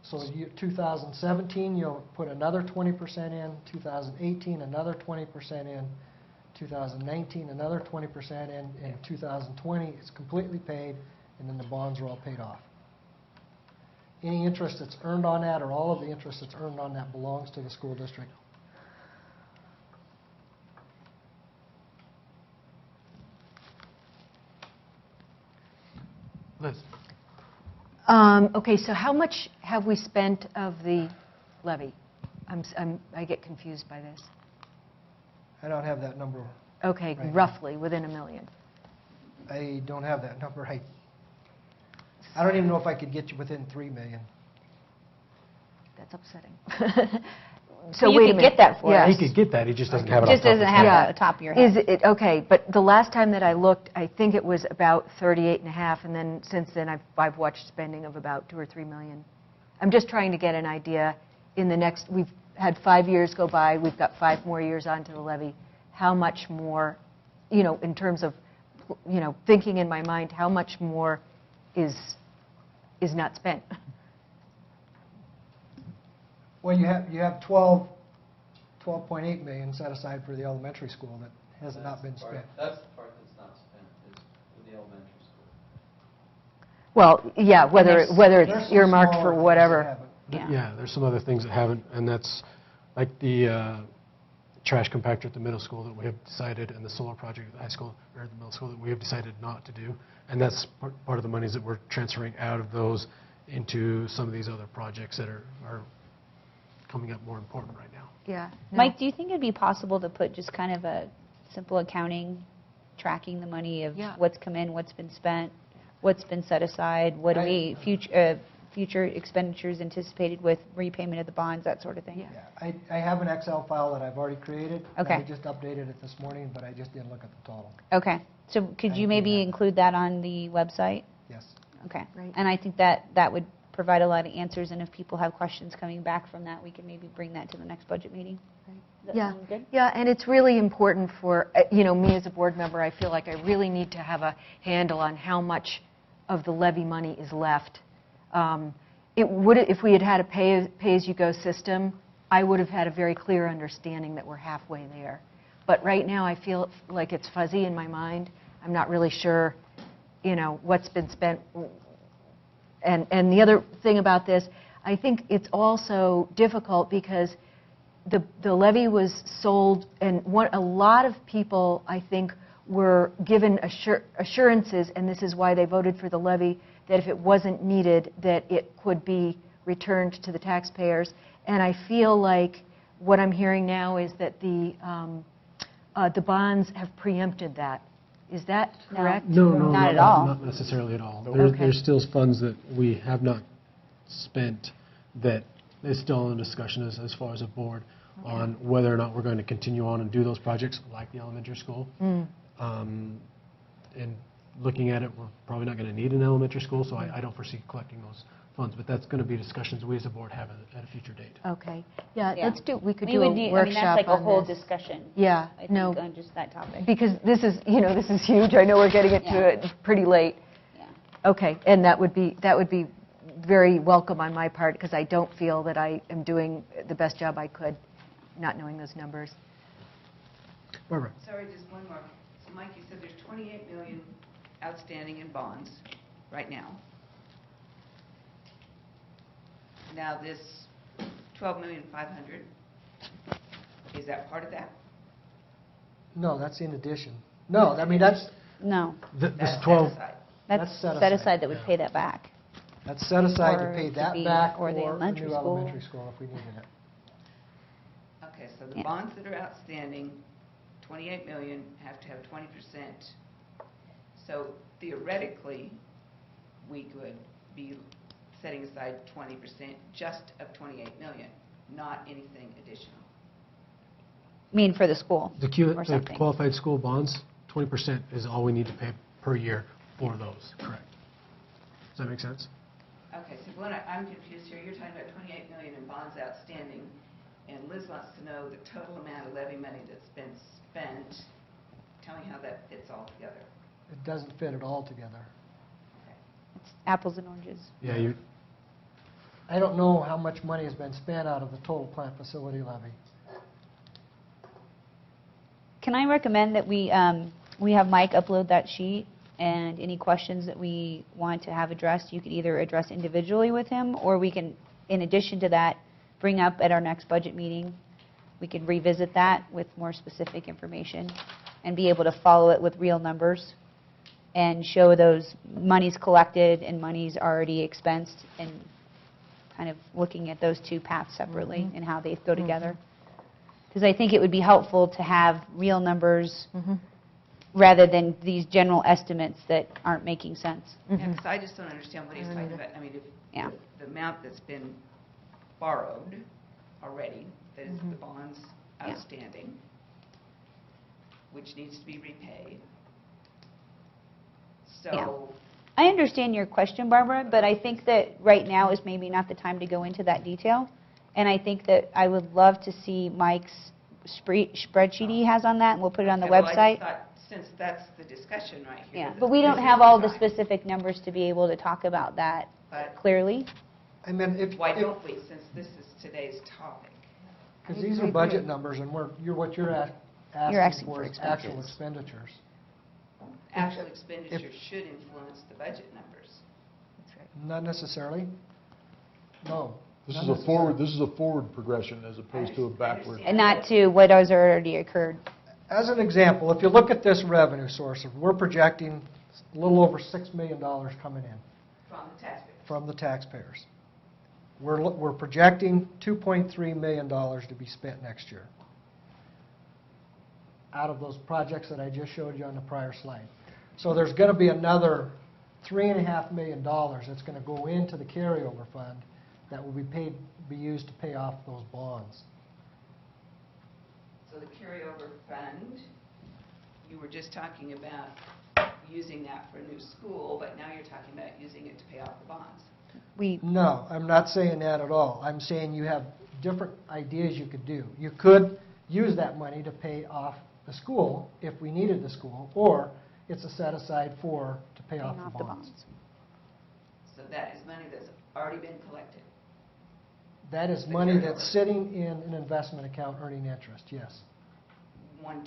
So 2017, you'll put another 20% in, 2018, another 20% in, 2019, another 20% in, and 2020, it's completely paid, and then the bonds are all paid off. Any interest that's earned on that, or all of the interest that's earned on that, belongs to the school district. Liz? Okay, so how much have we spent of the levy? I get confused by this. I don't have that number. Okay, Right. roughly, within $1 million. I don't have that number. I don't even know if I could get you within 3 million. That's upsetting. So you wait a could minute. get that for Yeah. He could get that, he just doesn't have it off Just the top of doesn't his have head. it at the top of your head. Is it, okay, but the last time that I looked, I think it was about 38 and a half, and then since then I've watched spending of about 2 or 3 million. I'm just trying to get an idea in the next, we've had 5 years go by, we've got 5 more years onto the levy. How much more, in terms of, thinking in my mind, how much more is not spent? Well, you have 12.8 million set aside for the elementary school that has not been spent. That's the part that's not spent, is with the elementary school. Well, yeah, whether There's it's some earmarked smaller for things that whatever. haven't. Yeah, there's some other things that haven't, and that's like the trash compactor at the middle school that we have decided, and the solar project at the high school, or the middle school, that we have decided not to do. And that's part of the monies that we're transferring out of those into some of these other projects that are coming up more important right now. Yeah. no. Mike, do you think it'd be possible to put just kind of a simple accounting, tracking the money of Yeah. what's come in, what's been spent, what's been set aside, what do we, future expenditures anticipated with repayment of the bonds, that sort of thing? Yeah. Yeah, I have an Excel file that I've already created. Okay. I just updated it this morning, but I just didn't look at the total. Okay, so could I you do maybe have it. include that on the website? Yes. Okay. Right. And I think that would provide a lot of answers, and if people have questions coming back from that, we can maybe bring that to the next budget meeting. Does that Yeah. sound good? Yeah, and it's really important for, me as a board member, I feel like I really need to have a handle on how much of the levy money is left. If we had a pay-as-you-go system, I would have had a very clear understanding that we're halfway there. But right now, I feel like it's fuzzy in my mind. I'm not really sure, what's been spent. And the other thing about this, I think it's also difficult because the levy was sold, and a lot of people, I think, were given assurances, and this is why they voted for the levy, that if it wasn't needed, that it could be returned to the taxpayers. And I feel like what I'm hearing now is that the bonds have preempted that. Is that No. correct? No, Not at all. Not necessarily at all. Okay. There's still funds that we have not spent that is still in discussion as far as a board on whether or not we're going to continue on and do those projects like the elementary school. And looking at it, we're probably not going to need an elementary school, so I don't foresee collecting those funds. But that's going to be discussions we as a board have at a future date. Okay. Yeah, Yeah. we could We do would a need, workshop that's like a on whole this. discussion. Yeah, I think, no, on just that topic. because this is huge. I know we're getting it Yeah. to it pretty late. Yeah. Okay, and that would be very welcome on my part, because I don't feel that I am doing the best job I could, not knowing those numbers. Barbara? Sorry, just one more. So Mike, you said there's 28 million outstanding in bonds right now. Now this 12,500,000, is that part of that? No, that's in addition. No, I mean, that's No, This That's set 12, aside. that's That's set set aside, aside that would yeah. pay that back. set aside Or to pay to that be- back or for the the elementary new school. elementary school if we needed it. Okay, so the Yeah. bonds that are outstanding, 28 million, have to have 20%. So theoretically, we could be setting aside 20% just of 28 million, not anything additional. I mean, for the school the or something. qualified school bonds, 20% is all we need to pay per year for those, correct? Does that make sense? Okay, so Glenn, I'm confused here. You're talking about 28 million in bonds outstanding, and Liz wants to know the total amount of levy money that's been spent. Tell me how that fits all together. It doesn't fit it all together. It's apples and oranges. Yeah, I don't know how much money has been spent out of the total plant facility levy. Can I recommend that we have Mike upload that sheet and any questions that we want to have addressed, you could either address individually with him, or we can, in addition to that, bring up at our next budget meeting. We could revisit that with more specific information and be able to follow it with real numbers and show those monies collected and monies already expensed, and kind of looking at those two paths separately and how they go together. Because I think it would be helpful to have real numbers rather than these general estimates that aren't making sense. Yeah, because I just don't understand what he's talking about. I mean, if the amount that's been borrowed already, that is the bonds outstanding, which needs to be repaid. So, I understand your question, Barbara, but I think that right now is maybe not the time to go into that detail. And I think that I would love to see Mike's spreadsheet he has on that, and we'll put it on the well, I website. just thought, since that's the discussion right here. Yeah, but we don't have all the specific numbers to be able to talk about that But clearly. I mean, why don't we, since this is today's topic? Because these are budget numbers, and what you're asking for is actual expenditures. Actual expenditures should influence the budget numbers. Not necessarily. No. This not is a necessarily. forward progression as opposed to a backward. And not to what has already occurred. As an example, if you look at this revenue source, we're projecting a little over $6 million coming in From the taxpayers. from the taxpayers. We're projecting $2.3 million to be spent next year out of those projects that I just showed you on the prior slide. So there's going to be another $3.5 million that's going to go into the carryover fund that will be used to pay off those bonds. So the carryover fund, you were just talking about using that for a new school, but now you're talking about using it to pay off the bonds. No, I'm not saying that at all. I'm saying you have different ideas you could do. You could use that money to pay off the school if we needed the school, or it's a set aside to pay off the bonds. So that is money that's already been collected. That is money that's sitting in an investment account earning interest, yes. 0.1%.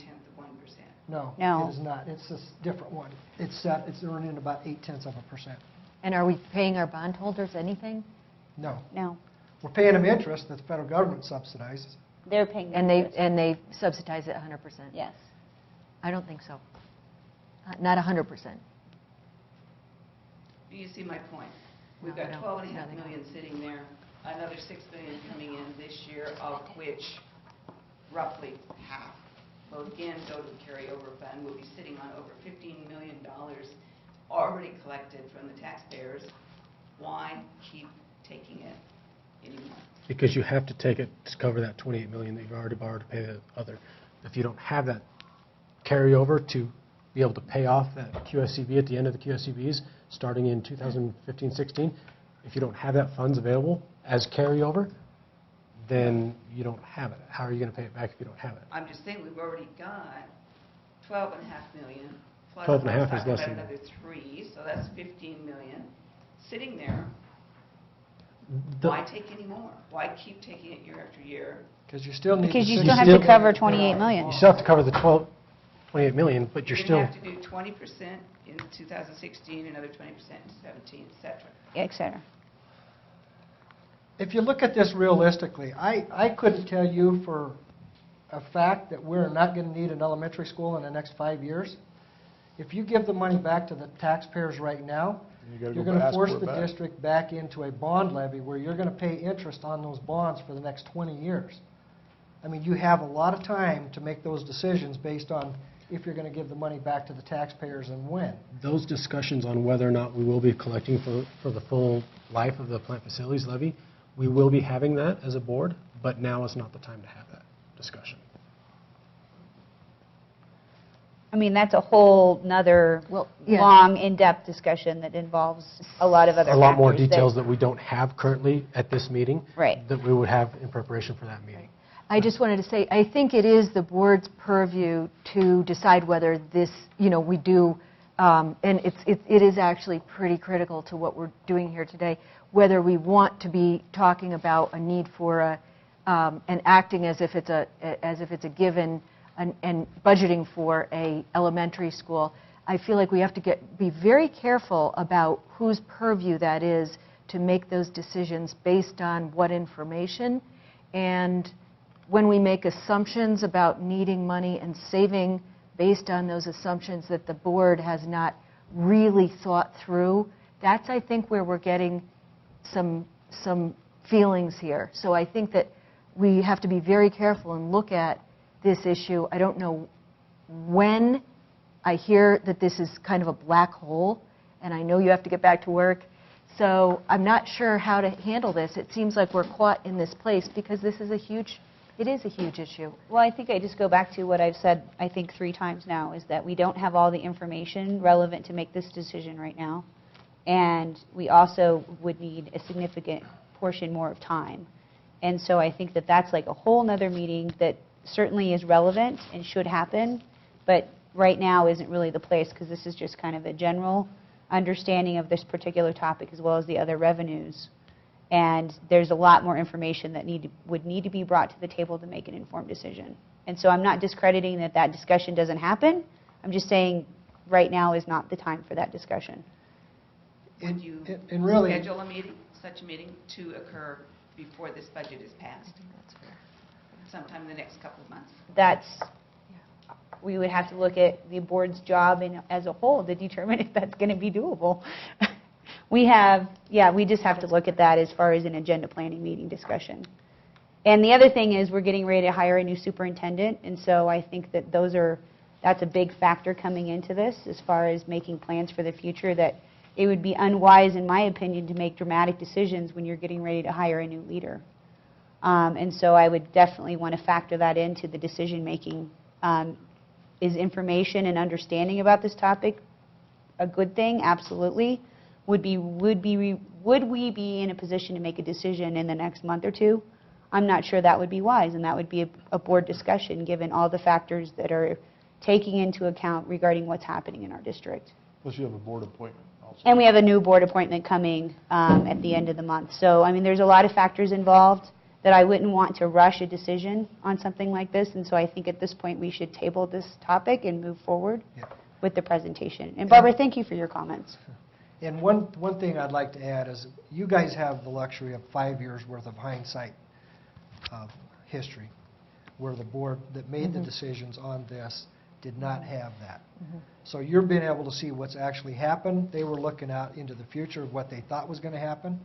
No, No. it is not. It's a different one. It's earning about 0.8%. And are we paying our bondholders anything? No. No. We're paying them interest that the federal government subsidizes. They're paying And they subsidize it 100%? Yes. I don't think so. Not 100%. Do you see my point? We've No, I got don't. 12.5 million sitting there, another 6 million coming in this year, of which roughly half will again go to the carryover fund. We'll be sitting on over $15 million already collected from the taxpayers. Why keep taking it anymore? Because you have to take it to cover that $28 million that you've already borrowed to pay the other. If you don't have that carryover to be able to pay off that QSCB at the end of the QSCBs, starting in 2015-16, if you don't have that funds available as carryover, then you don't have it. How are you going to pay it back if you don't have it? I'm just saying we've already got 12.5 million. Plus 12.5 we're is talking less about than another 3, so that's 15 million sitting there. The- Why take any more? Why keep taking it year after year? Because you still need Because you the still have 60 to cover million 28 million. You still have to cover the 28 million, but you're still, You're going to have to do 20% in 2016, another 20% in 17, et cetera. Et cetera. If you look at this realistically, I couldn't tell you for a fact that we're not going to need an elementary school in the next 5 years. If you give the money back to the taxpayers right now, You gotta you're go going to ask force for it the back. district back into a bond levy where you're going to pay interest on those bonds for the next 20 years. I mean, you have a lot of time to make those decisions based on if you're going to give the money back to the taxpayers and when. those discussions on whether or not we will be collecting for the full life of the plant facilities levy, we will be having that as a board, but now is not the time to have that discussion. I mean, that's a whole nother yeah. long, in-depth discussion that involves a lot of other A lot more factors details that we don't have currently at this meeting. Right. That we would have in preparation for that meeting. I just wanted to say, I think it is the board's purview to decide whether this, we do, and it is actually pretty critical to what we're doing here today, whether we want to be talking about a need for and acting as if it's a given and budgeting for a elementary school. I feel like we have to be very careful about whose purview that is to make those decisions based on what information. And when we make assumptions about needing money and saving based on those assumptions that the board has not really thought through, that's, I think, where we're getting some feelings here. So I think that we have to be very careful and look at this issue. I don't know when I hear that this is kind of a black hole, and I know you have to get back to work. So I'm not sure how to handle this. It seems like we're caught in this place because this is it is a huge issue. Well, I think I just go back to what I've said, I think 3 times now, is that we don't have all the information relevant to make this decision right now. And we also would need a significant portion more of time. And so I think that that's like a whole nother meeting that certainly is relevant and should happen, but right now isn't really the place, because this is just kind of a general understanding of this particular topic as well as the other revenues. And there's a lot more information that would need to be brought to the table to make an informed decision. And so I'm not discrediting that discussion doesn't happen. I'm just saying right now is not the time for that discussion. Would you really, schedule a meeting, such a meeting, to occur before this budget is passed? Sometime in the next couple of months? We would have to look at the board's job as a whole to determine if that's going to be doable. We just have to look at that as far as an agenda planning meeting discussion. And the other thing is we're getting ready to hire a new superintendent, and so I think that that's a big factor coming into this as far as making plans for the future, that it would be unwise, in my opinion, to make dramatic decisions when you're getting ready to hire a new leader. And so I would definitely want to factor that into the decision-making. Is information and understanding about this topic a good thing? Absolutely. Would we be in a position to make a decision in the next month or two? I'm not sure that would be wise, and that would be a board discussion given all the factors that are taking into account regarding what's happening in our district. Plus you have a board appointment also. And we have a new board appointment coming at the end of the month. So, I mean, there's a lot of factors involved that I wouldn't want to rush a decision on something like this. And so I think at this point we should table this topic and move forward with the presentation. And Barbara, thank you for your comments. And one thing I'd like to add is you guys have the luxury of 5 years' worth of hindsight history, where the board that made the decisions on this did not have that. So you're being able to see what's actually happened. They were looking out into the future of what they thought was going to happen.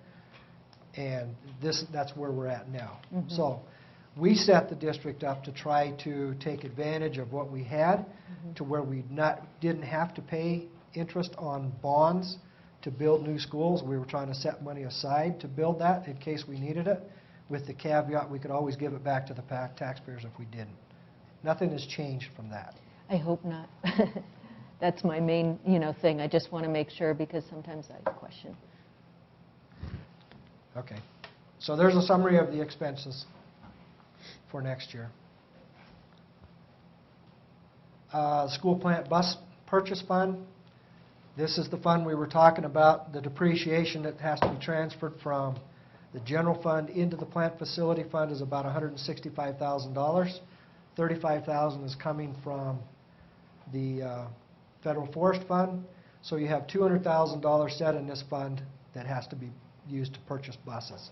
And that's where we're at now. So we set the district up to try to take advantage of what we had to where we didn't have to pay interest on bonds to build new schools. We were trying to set money aside to build that in case we needed it, with the caveat we could always give it back to the taxpayers if we didn't. Nothing has changed from that. I hope not. That's my main, thing. I just want to make sure, because sometimes I question. Okay. So there's a summary of the expenses for next year. School plant bus purchase fund. This is the fund we were talking about, the depreciation that has to be transferred from the general fund into the plant facility fund is about $165,000. $35,000 is coming from the federal forest fund. So you have $200,000 set in this fund that has to be used to purchase buses.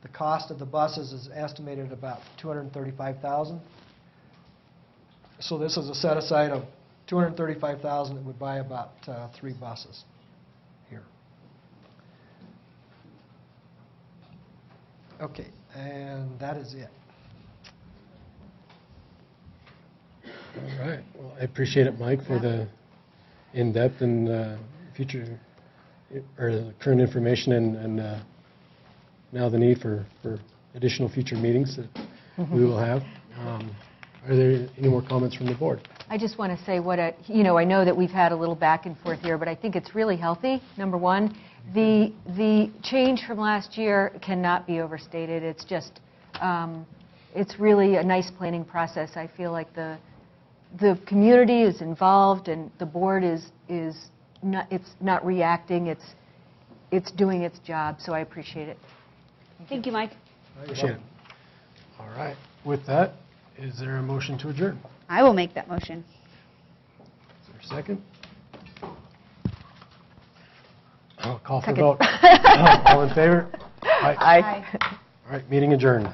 The cost of the buses is estimated at about $235,000. So this is a set aside of $235,000 that would buy about 3 buses here. Okay, and that is it. All right. Well, I appreciate it, Mike, for the in-depth and future or the current information and now the need for additional future meetings that we will have. Are there any more comments from the board? I just want to say I know that we've had a little back and forth here, but I think it's really healthy. Number one, the change from last year cannot be overstated. It's just, it's really a nice planning process. I feel like the community is involved and the board is not reacting. It's doing its job. So I appreciate it. Thank you, Mike. Appreciate it. All right. With that, is there a motion to adjourn? I will make that motion. Is there a second? Call for Second. vote. All in favor? Aye. All right, meeting adjourned.